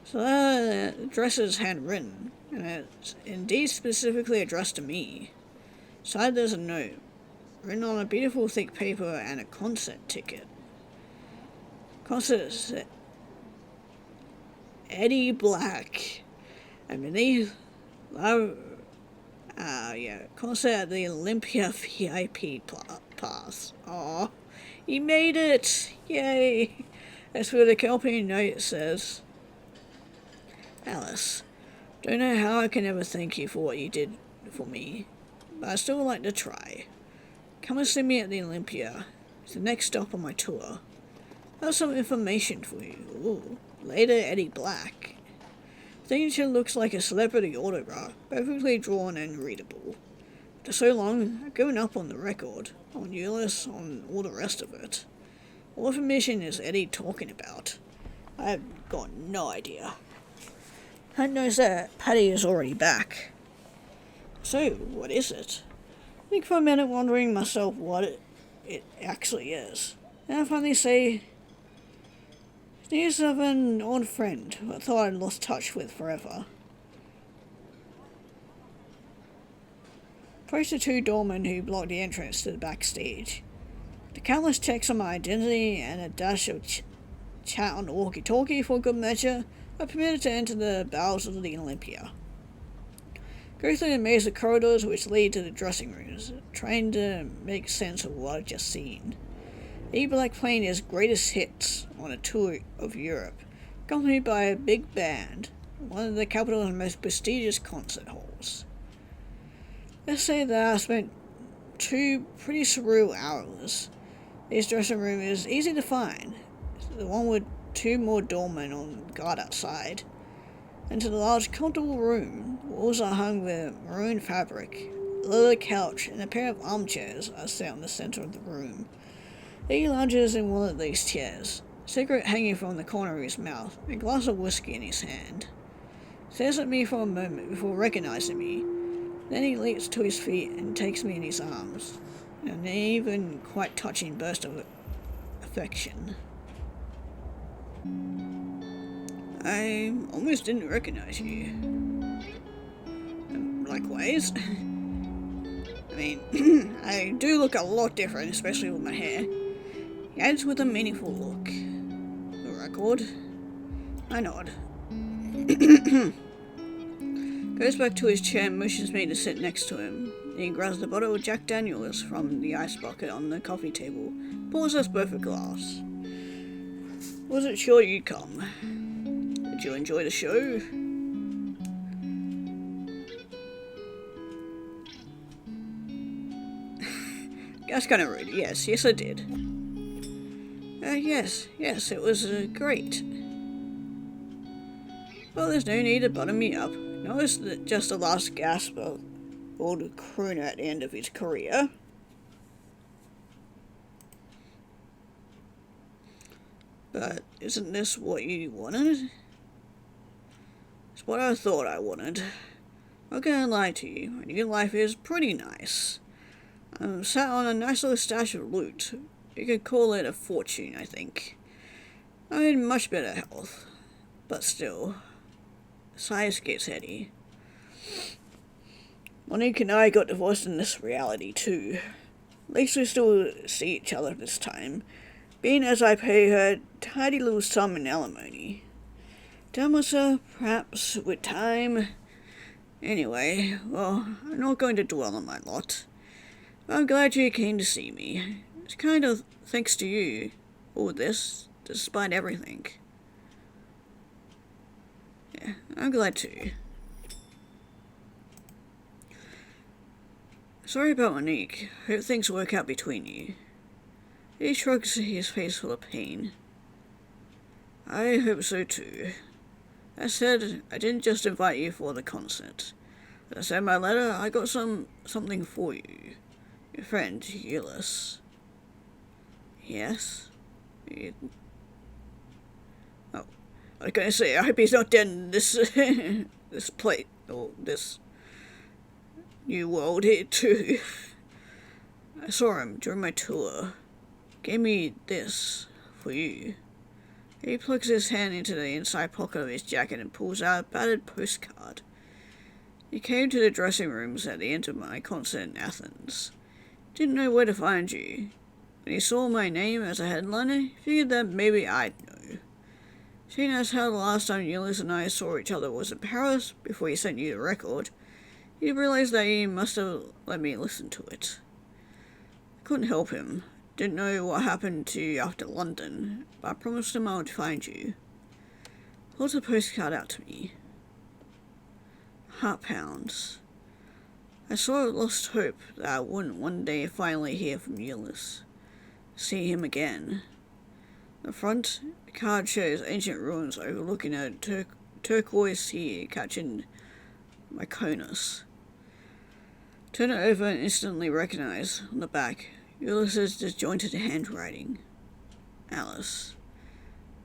S1: So the address is handwritten, and it's indeed specifically addressed to me. Side there's a note, written on a beautiful thick paper and a concert ticket. Concert Eddie Black. And beneath, concert at the Olympia VIP pass. Aw, he made it! Yay! As for the accompanying note, it says, Alice, don't know how I can ever thank you for what you did for me, but I still would like to try. Come and see me at the Olympia. It's the next stop on my tour. I have some information for you. Ooh, later Eddie Black. Signature looks like a celebrity autograph, perfectly drawn and readable. For so long, I've given up on the record, on Euless, on all the rest of it. What information is Eddie talking about? I've got no idea. I knows that Patty is already back. So, what is it? I think for a minute wondering myself what it actually is. And I finally say, it's news of an old friend who I thought I'd lost touch with forever. approached the two doormen who blocked the entrance to the backstage. The countless checks on my identity and a dash of chat on the walkie-talkie for good measure are permitted to enter the bowels of the Olympia. Go through the maze of corridors which lead to the dressing rooms, trying to make sense of what I've just seen. E Black playing his greatest hits on a tour of Europe, accompanied by a big band, one of the capital's most prestigious concert halls. Let's say that I spent 2 pretty surreal hours. This dressing room is easy to find, the one with 2 more doormen on guard outside. Into the large, comfortable room, walls are hung with maroon fabric, a leather couch, and a pair of armchairs are set in the center of the room. He lounges in one of these chairs, a cigarette hanging from the corner of his mouth, a glass of whiskey in his hand. Stares at me for a moment before recognizing me. Then he leaps to his feet and takes me in his arms, an even quite touching burst of affection. I almost didn't recognize you. Likewise. I mean, I do look a lot different, especially with my hair. He adds with a meaningful look. The record. I nod. Goes back to his chair and motions me to sit next to him. Then he grabs the bottle of Jack Daniels from the ice bucket on the coffee table, pours us both a glass. Wasn't sure you'd come. Did you enjoy the show? That's kind of rude. Yes, I did. Yes, it was great. Well, there's no need to butter me up. No, it's just the last gasp of old crooner at the end of his career. But isn't this what you wanted? It's what I thought I wanted. I'm not gonna lie to you, my new life is pretty nice. I'm sat on a nice little stash of loot. You could call it a fortune, I think. I'm in much better health. But still, science gets heady. Monique and I got divorced in this reality too. At least we still see each other this time, being as I pay her a tidy little sum in alimony. Tell myself, perhaps with time. Anyway, well, I'm not going to dwell on my lot. I'm glad you came to see me. It's kind of thanks to you, all this, despite everything. Yeah, I'm glad too. Sorry about Monique. Hope things work out between you. He shrugs his face full of pain. I hope so too. As said, I didn't just invite you for the concert. As I said in my letter, I got something for you. Your friend, Ulysses. Yes? Oh, I was gonna say, I hope he's not dead in this, this plate, or this new world here too. I saw him during my tour. Gave me this for you. He plugs his hand into the inside pocket of his jacket and pulls out a battered postcard. He came to the dressing rooms at the end of my concert in Athens. Didn't know where to find you. When he saw my name as a headliner, figured that maybe I'd know. Seeing as how the last time Ulysses and I saw each other was in Paris, before he sent you the record, he realized that he must have let me listen to it. I couldn't help him. Didn't know what happened to you after London, but I promised him I would find you. Holds a postcard out to me. Heart pounds. I sort of lost hope that I wouldn't one day finally hear from Ulysses. See him again. The front, the card shows ancient ruins overlooking a turquoise sea catching Mykonos. Turn it over and instantly recognize, on the back, Ulysses' disjointed handwriting. Alice.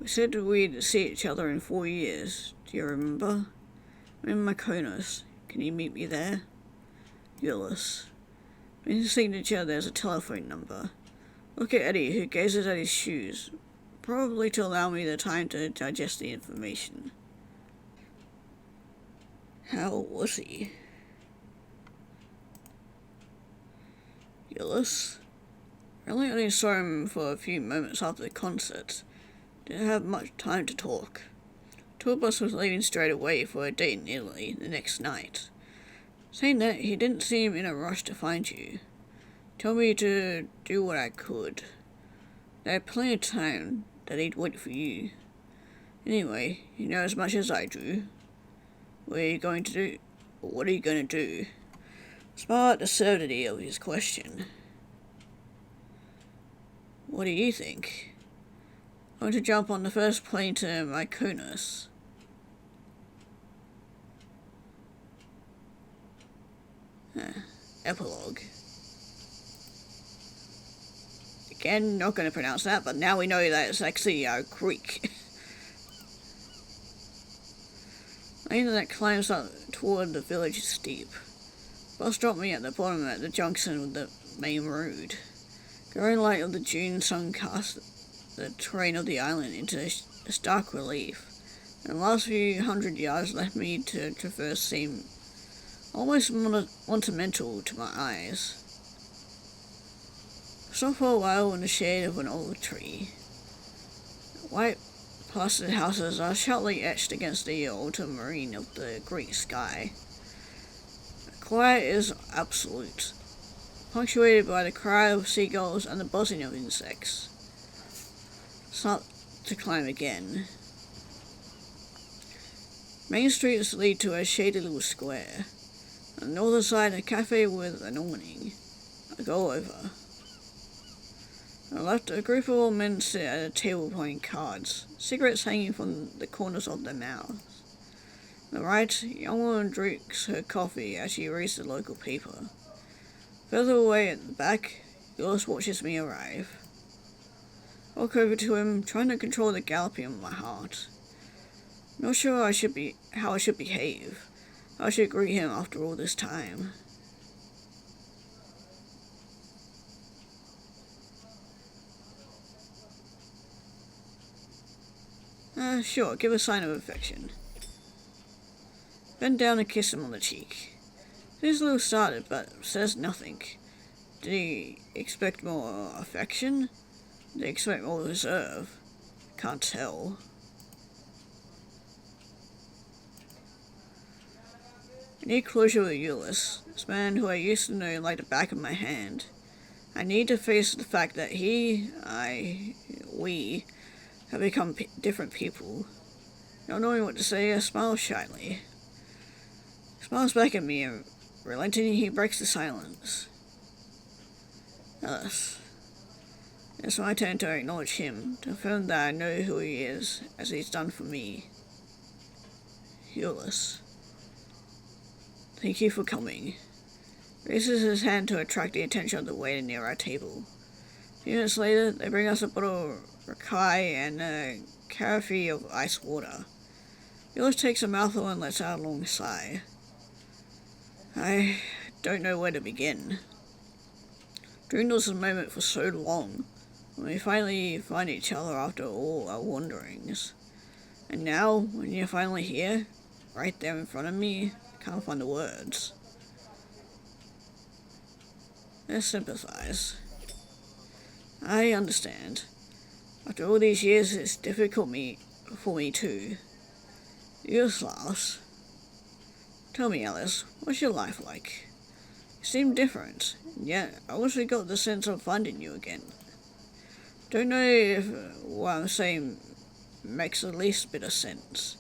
S1: We said we'd see each other in 4 years. Do you remember? I'm in Mykonos. Can you meet me there? Ulysses. In his signature there's a telephone number. Look at Eddie, who gazes at his shoes, probably to allow me the time to digest the information. How was he? Ulysses? I only saw him for a few moments after the concert. Didn't have much time to talk. Tour bus was leaving straight away for a date in Italy the next night. Saying that, he didn't seem in a rush to find you. Told me to do what I could. There had plenty of time that he'd wait for you. Anyway, you know as much as I do. What are you going to do? What are you going to do? Smart absurdity of his question. What do you think? I'm going to jump on the first plane to Mykonos. Epilogue. Again, not going to pronounce that, but now we know that it's actually Greek. Lane that climbs up toward the village is steep. Bus dropped me at the bottom at the junction with the main road. Growing light of the June sun cast the terrain of the island into stark relief, and the last few hundred yards left me to traverse seemed almost monumental to my eyes. I stopped for a while in the shade of an old tree. White plastered houses are sharply etched against the ultramarine of the Greek sky. The quiet is absolute, punctuated by the cry of seagulls and the buzzing of insects. Start to climb again. Main streets lead to a shady little square. On the northern side, a cafe with an awning. I go over. On the left, a group of old men sit at a table playing cards, cigarettes hanging from the corners of their mouths. On the right, a young woman drinks her coffee as she reads the local paper. Further away at the back, Ulysses watches me arrive. I walk over to him, trying to control the galloping of my heart. Not sure how I should behave. How I should greet him after all this time. Sure, give a sign of affection. Bend down and kiss him on the cheek. He's a little startled, but says nothing. Did he expect more affection? Did he expect more reserve? Can't tell. I need closure with Ulysses, this man who I used to know like the back of my hand. I need to face the fact that we have become different people. Not knowing what to say, I smile shyly. He smiles back at me, and relenting, he breaks the silence. Thus, it's my turn to acknowledge him, to affirm that I know who he is, as he's done for me. Ulysses. Thank you for coming. Raises his hand to attract the attention of the waiter near our table. A few minutes later, they bring us a bottle of Rakai and a carafe of ice water. Ulysses takes a mouthful and lets out a long sigh. I don't know where to begin. Dwindles the moment for so long, when we finally find each other after all our wanderings. And now, when you're finally here, right there in front of me, I can't find the words. I sympathize. I understand. After all these years, it's difficult for me too. Yours laughs. Tell me, Alice, what's your life like? You seem different, and yet I also got the sense of finding you again. Don't know if what I'm saying makes the least bit of sense.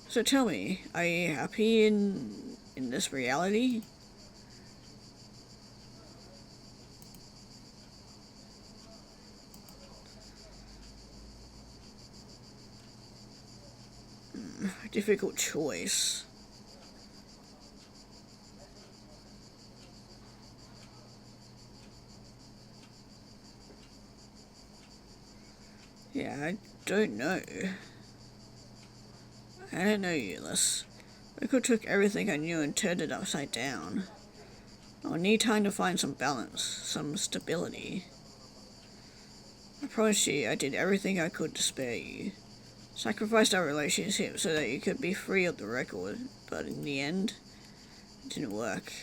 S1: So tell me, are you happy in this reality? Difficult choice. Yeah, I don't know. I don't know, Ulysses. Rico took everything I knew and turned it upside down. I'll need time to find some balance, some stability. I promise you I did everything I could to spare you. Sacrificed our relationship so that you could be free of the record, but in the end, it didn't work.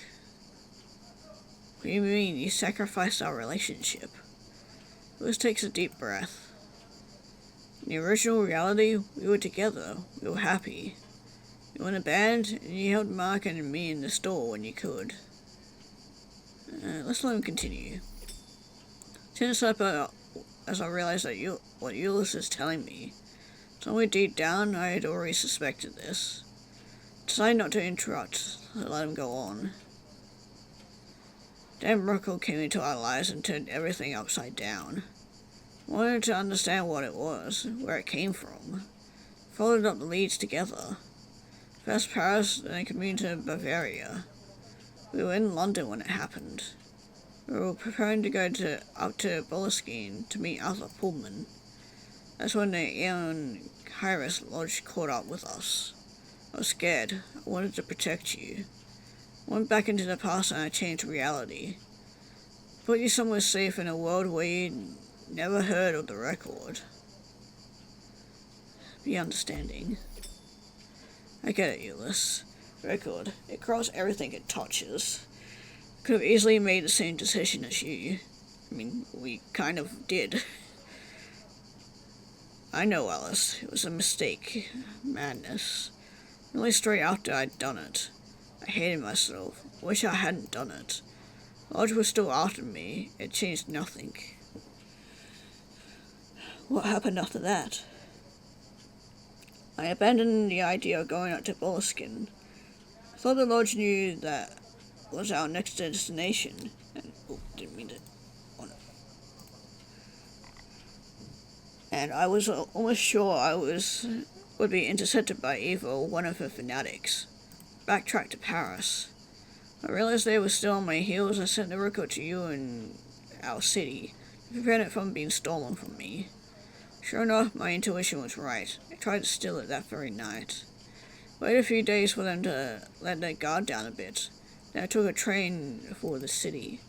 S1: What do you mean you sacrificed our relationship? Lewis takes a deep breath. In the original reality, we were together. We were happy. You were in a band, and you helped Mark and me in the store when you could. Let's let him continue. Tense up as I realized that what Ulysses is telling me. Somewhere deep down, I had already suspected this. Decided not to interrupt, let him go on. Dan Ruckle came into our lives and turned everything upside down. Wanted to understand what it was, where it came from. Followed up the leads together. First Paris, then I commuted to Bavaria. We were in London when it happened. We were preparing to go up to Boleskine to meet Arthur Pullman. That's when the Aeon Kairos Lodge caught up with us. I was scared. I wanted to protect you. I went back into the past and I changed reality. Put you somewhere safe in a world where you'd never heard of the record. Be understanding. I get it, Ulysses. Record. It crawls everything it touches. Could have easily made the same decision as you. I mean, we kind of did. I know, Alice. It was a mistake. Madness. Only straight after I'd done it. I hated myself. Wish I hadn't done it. Lodge was still after me. It changed nothing. What happened after that? I abandoned the idea of going out to Boleskine. I thought the Lodge knew that was our next destination. And, didn't mean to. Oh no. And I was almost sure would be intercepted by Eva or one of her fanatics. Backtracked to Paris. I realized they were still on my heels. I sent the record to you in our city to prevent it from being stolen from me. Sure enough, my intuition was right. I tried to steal it that very night. Waited a few days for them to let their guard down a bit. Then I took a train for the city,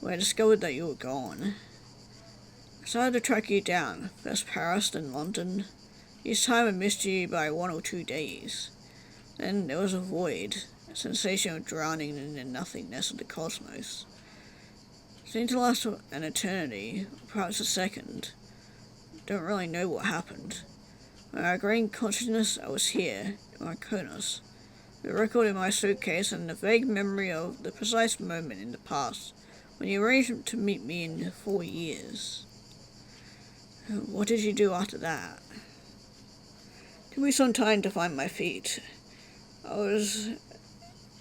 S1: where I discovered that you were gone. I started to track you down, first Paris, then London. Each time I missed you by 1 or 2 days. Then there was a void, a sensation of drowning in the nothingness of the cosmos. It seemed to last an eternity, perhaps a second. Don't really know what happened. When I gained consciousness, I was here, in Mykonos. The record in my suitcase and the vague memory of the precise moment in the past when you arranged to meet me in 4 years. What did you do after that? Took me some time to find my feet. I was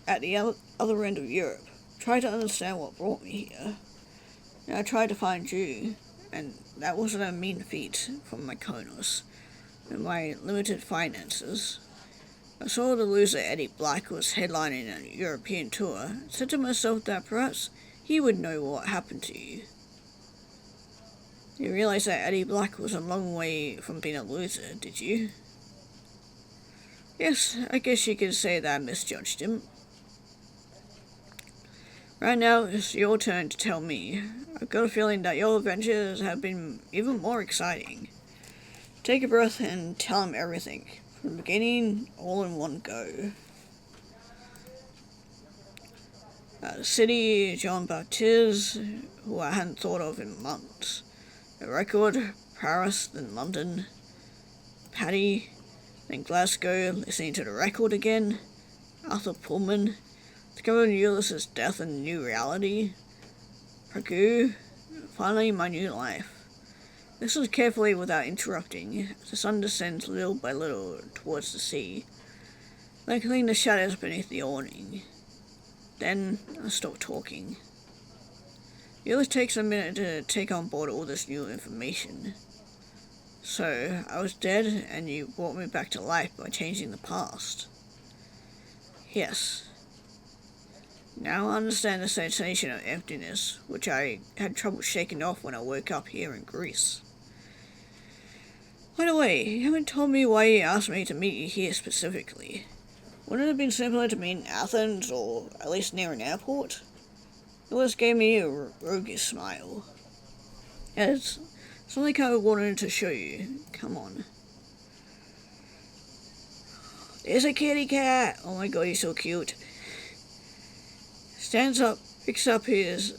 S1: at the other end of Europe, tried to understand what brought me here. And I tried to find you, and that wasn't a mean feat from Mykonos and my limited finances. I saw the loser Eddie Black was headlining a European tour, and said to myself that perhaps he would know what happened to you. You realize that Eddie Black was a long way from being a loser, did you? Yes, I guess you could say that I misjudged him. Right now, it's your turn to tell me. I've got a feeling that your adventures have been even more exciting. Take a breath and tell him everything. From the beginning, all in one go. The city, Jean Baptiste, who I hadn't thought of in months. The record, Paris, then London. Paddy, then Glasgow, listening to the record again. Arthur Pullman, discovering Ulysses' death in a new reality. Prague, finally my new life. This was carefully without interrupting, as the sun descends little by little towards the sea, lengthening the shadows beneath the awning. Then I stopped talking. It always takes a minute to take on board all this new information. So, I was dead, and you brought me back to life by changing the past. Yes. Now I understand the sensation of emptiness, which I had trouble shaking off when I woke up here in Greece. By the way, you haven't told me why you asked me to meet you here specifically. Wouldn't it have been simpler to meet in Athens, or at least near an airport? Lewis gave me a roguish smile. It's something I wanted to show you. Come on. There's a kitty cat! Oh my god, he's so cute. Stands up, picks up his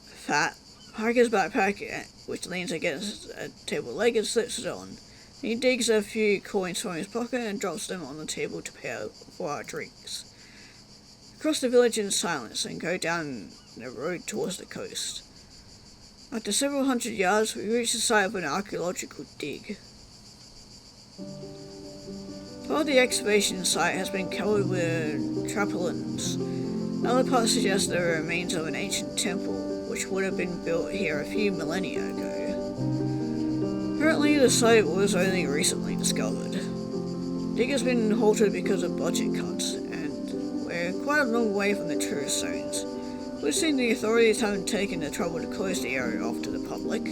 S1: fat hiker's backpack, which leans against a table leg, and slips it on. He digs a few coins from his pocket and drops them on the table to pay for our drinks. We cross the village in silence and go down the road towards the coast. After several hundred yards, we reach the site of an archaeological dig. Part of the excavation site has been covered with tarpaulins. Another part suggests the remains of an ancient temple, which would have been built here a few millennia ago. Apparently, the site was only recently discovered. The dig has been halted because of budget cuts, and we're quite a long way from the tourist zones. We've seen the authorities haven't taken the trouble to close the area off to the public.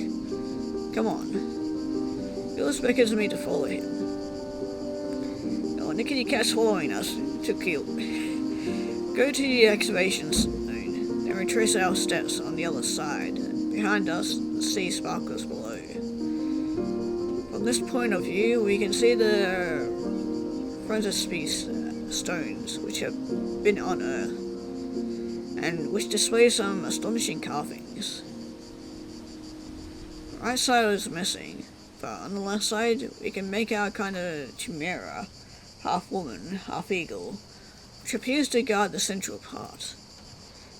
S1: Come on. Gillis beckons me to follow him. Oh, Nickety Cat's following us. Too cute. Go to the excavation zone, then retrace our steps on the other side. Behind us, the sea sparkles below. From this point of view, we can see the frontispiece stones, which have been unearthed, and which display some astonishing carvings. The right side is missing, but on the left side, we can make out kind of chimera, half woman, half eagle, which appears to guard the central part,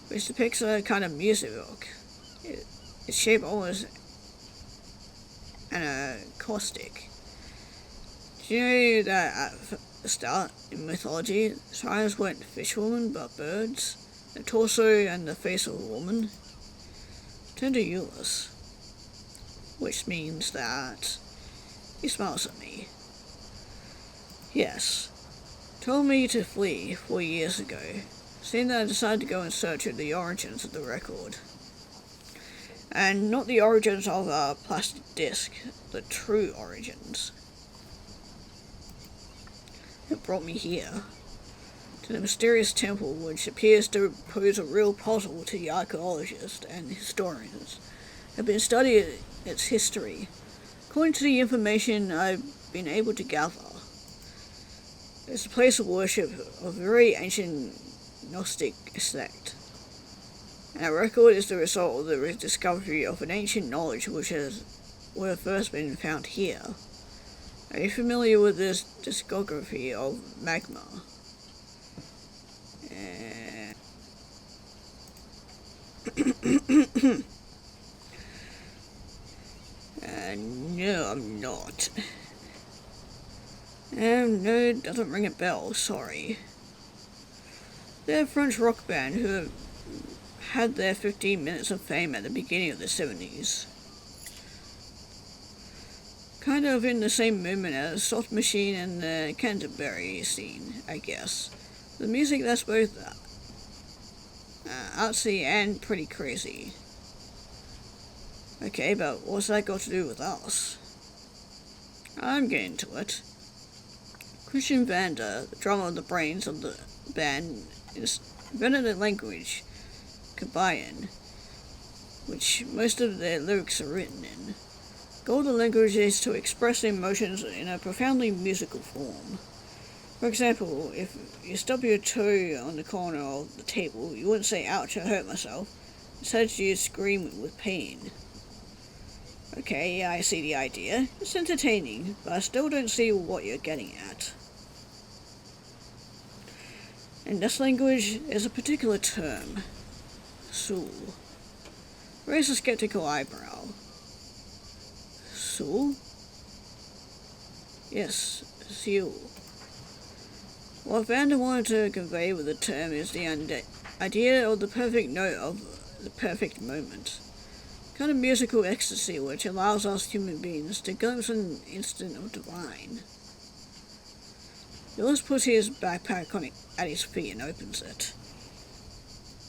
S1: which depicts a kind of music rock. Its shape almost an caustic. Do you know that at the start, in mythology, the sirens weren't fishwomen but birds? The torso and the face of a woman? Turn to Euless, which means that he smiles at me. Yes. Told me to flee 4 years ago, seeing that I decided to go in search of the origins of the record. And not the origins of a plastic disc, the true origins. It brought me here, to the mysterious temple which appears to pose a real puzzle to the archaeologists and historians who have been studying its history. According to the information I've been able to gather, it's a place of worship of a very ancient Gnostic sect. And our record is the result of the discovery of an ancient knowledge which would have first been found here. Are you familiar with this discography of magma? No, I'm not. No, it doesn't ring a bell, sorry. They're a French rock band who had their 15 minutes of fame at the beginning of the 70s. Kind of in the same movement as Soft Machine and the Canterbury scene, I guess. The music that's both artsy and pretty crazy. Okay, but what's that got to do with us? I'm getting to it. Christian Vander, the drummer of the brains of the band, invented a language, Kabayan, which most of their lyrics are written in. The goal of the language is to express emotions in a profoundly musical form. For example, if you stub your toe on the corner of the table, you wouldn't say, "Ouch, I hurt myself." Instead, you'd scream with pain. Okay, yeah, I see the idea. It's entertaining, but I still don't see what you're getting at. In this language, there's a particular term, Sul. Raise a skeptical eyebrow. Sul? Yes, Sul. What Vander wanted to convey with the term is the idea of the perfect note of the perfect moment. Kind of musical ecstasy which allows us human beings to glimpse an instant of divine. Gillis puts his backpack at his feet and opens it.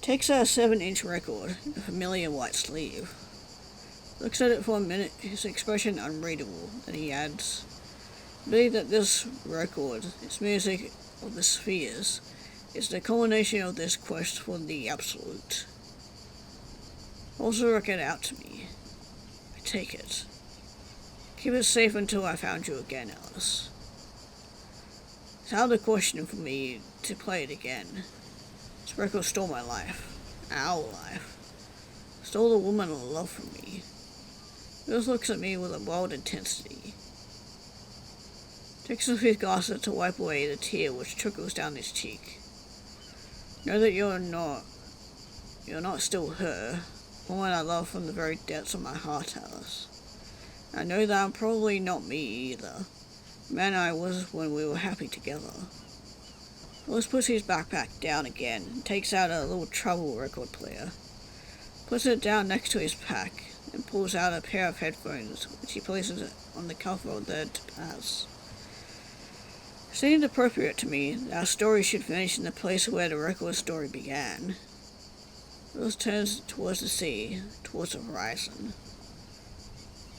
S1: Takes out a 7-inch record, a familiar white sleeve. Looks at it for a minute, his expression unreadable, then he adds, "I believe that this record, its music of the spheres, is the culmination of this quest for the absolute." Holds the record out to me. I take it. Keep it safe until I found you again, Alice. It's out of the question for me to play it again. This record stole my life. our life. Stole the woman of love from me. Jules looks at me with a wild intensity. Takes off his glasses to wipe away the tear which trickles down his cheek. Know that you're not still her, woman I love from the very depths of my heart, Alice. I know that I'm probably not me either, the man I was when we were happy together. Willis puts his backpack down again and takes out a little travel record player, puts it down next to his pack, and pulls out a pair of headphones, which he places on the cover of the Topaz. It seemed appropriate to me that our story should finish in the place where the record story began. Willis turns towards the sea, towards the horizon.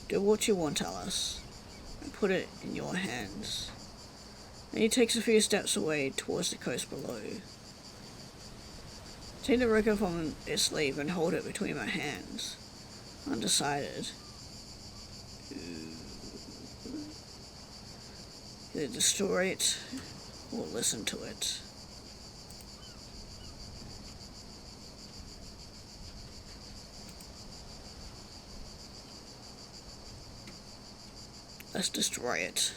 S1: Do what you want, Alice. I put it in your hands. And he takes a few steps away towards the coast below. Take the record from its sleeve and hold it between my hands, undecided. Either destroy it or listen to it. Let's destroy it.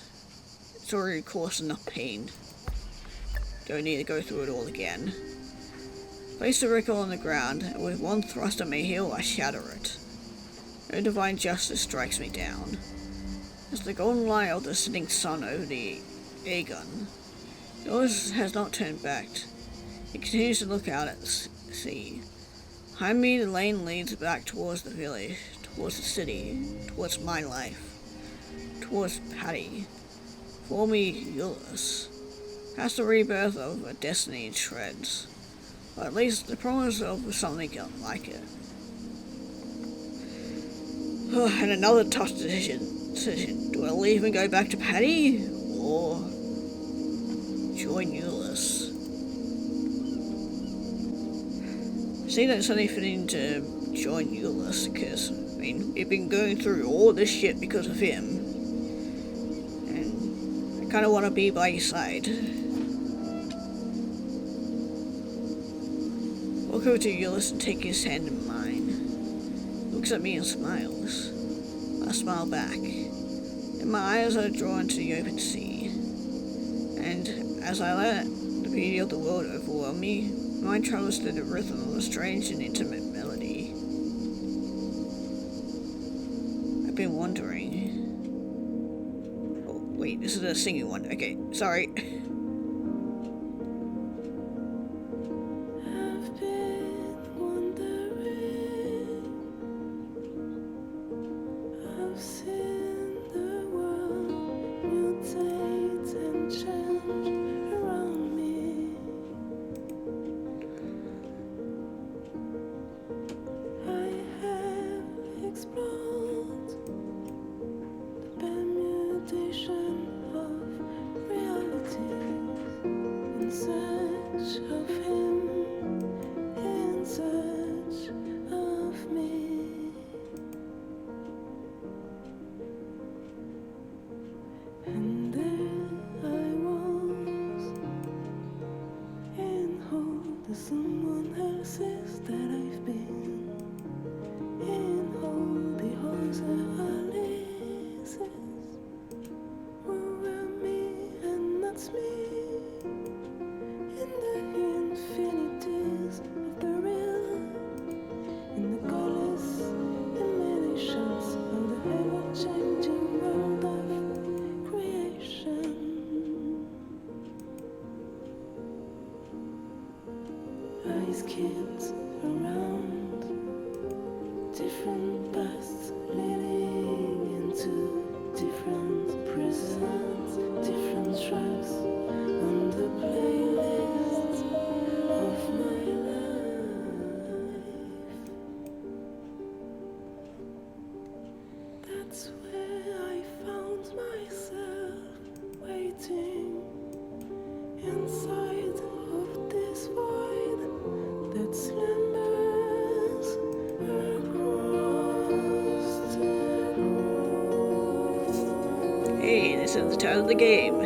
S1: It's already caused enough pain. Don't need to go through it all again. Place the record on the ground, and with one thrust of my heel I shatter it. No divine justice strikes me down. As the golden light of the setting sun over the Aegon, Jules has not turned back. He continues to look out at the sea. Behind me the lane leads back towards the village, towards the city, towards my life, towards Patty. For me, Ulysses. Past the rebirth of a destiny in shreds, or at least the promise of something like it. And another tough decision. Do I leave and go back to Patty, or join Ulysses? I see that it's only fitting to join Ulysses because, we've been going through all this shit because of him. And I kind of want to be by his side. Walk over to Ulysses and take his hand in mine. He looks at me and smiles. I smile back, and my eyes are drawn to the open sea. And as I let the beauty of the world overwhelm me, my mind travels through the rhythm of a strange and intimate melody. I've been wondering... Oh, wait, this is a singing one. Okay, sorry.
S2: Kids around, different paths leading into different prisons, different tracks on the playlist of my life. That's where I found myself waiting inside of this void that slumbers across the road.
S1: Hey, this is the title of the game.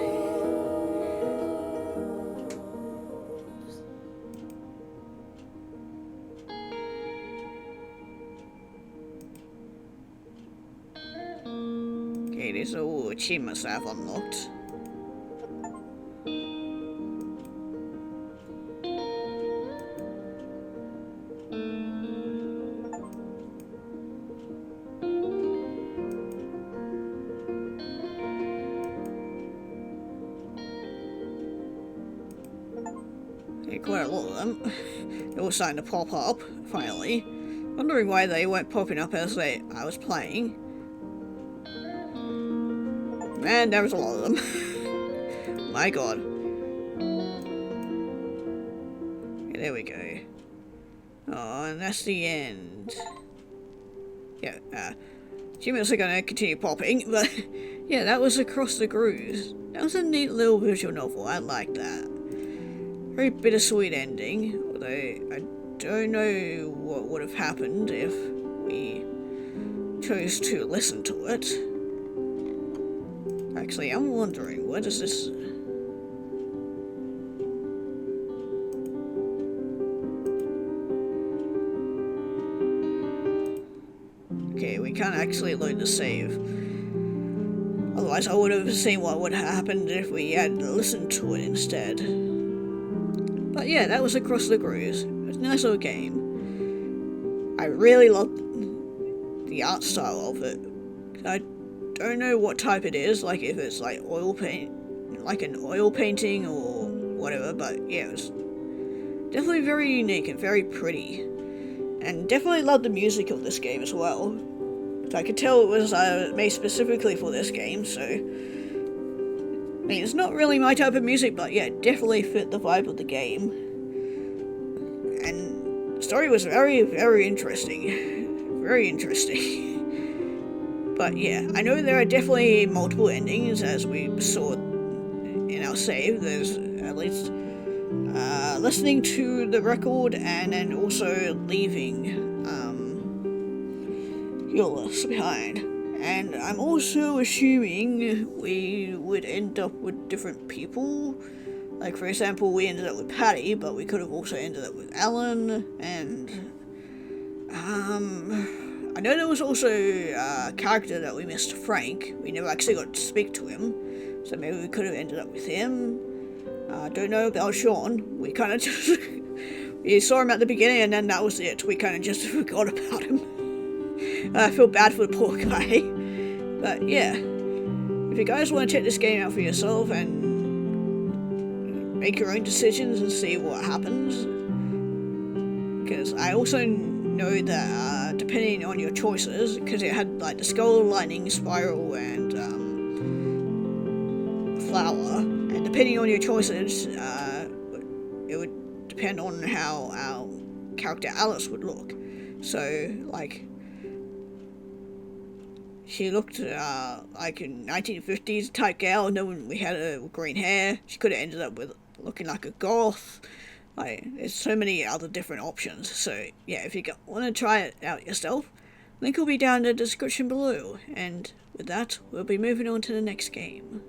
S1: achievements that I've unlocked. Quite a lot of them. They're all starting to pop up, finally. Wondering why they weren't popping up as I was playing. Man, there was a lot of them. My god. Okay, there we go. Oh, and that's the end. Yeah, achievements are gonna continue popping, but yeah, that was Across the Grooves. That was a neat little visual novel, I like that. Very bittersweet ending, although I don't know what would have happened if we chose to listen to it. Actually, I'm wondering, what is this? Okay, we can't actually load the save. Otherwise, I would have seen what would have happened if we had listened to it instead. But yeah, that was Across the Grooves. It was a nice little game. I really loved the art style of it. I don't know what type it is, like if it's like oil paint, like an oil painting or whatever, but yeah, it was definitely very unique and very pretty. And definitely loved the music of this game as well. So I could tell it was made specifically for this game, so I mean, it's not really my type of music, but yeah, it definitely fit the vibe of the game. And the story was very, very interesting. Very interesting. But yeah, I know there are definitely multiple endings, as we saw in our save. There's at least listening to the record and then also leaving Euless behind. And I'm also assuming we would end up with different people. Like, for example, we ended up with Patty, but we could have also ended up with Alan, and I know there was also a character that we missed, Frank. We never actually got to speak to him, so maybe we could have ended up with him. Don't know about Sean. We kind of just we saw him at the beginning, and then that was it. We kind of just forgot about him. I feel bad for the poor guy. But yeah, if you guys want to check this game out for yourself and make your own decisions and see what happens, because I also know that depending on your choices, because it had like the skull, lightning, spiral, and flower, and depending on your choices, it would depend on how our character Alice would look. So like, she looked like a 1950s type gal, and then when we had her with green hair, she could have ended up with looking like a goth. Like, there's so many other different options. So yeah, if you want to try it out yourself, link will be down in the description below. And with that, we'll be moving on to the next game.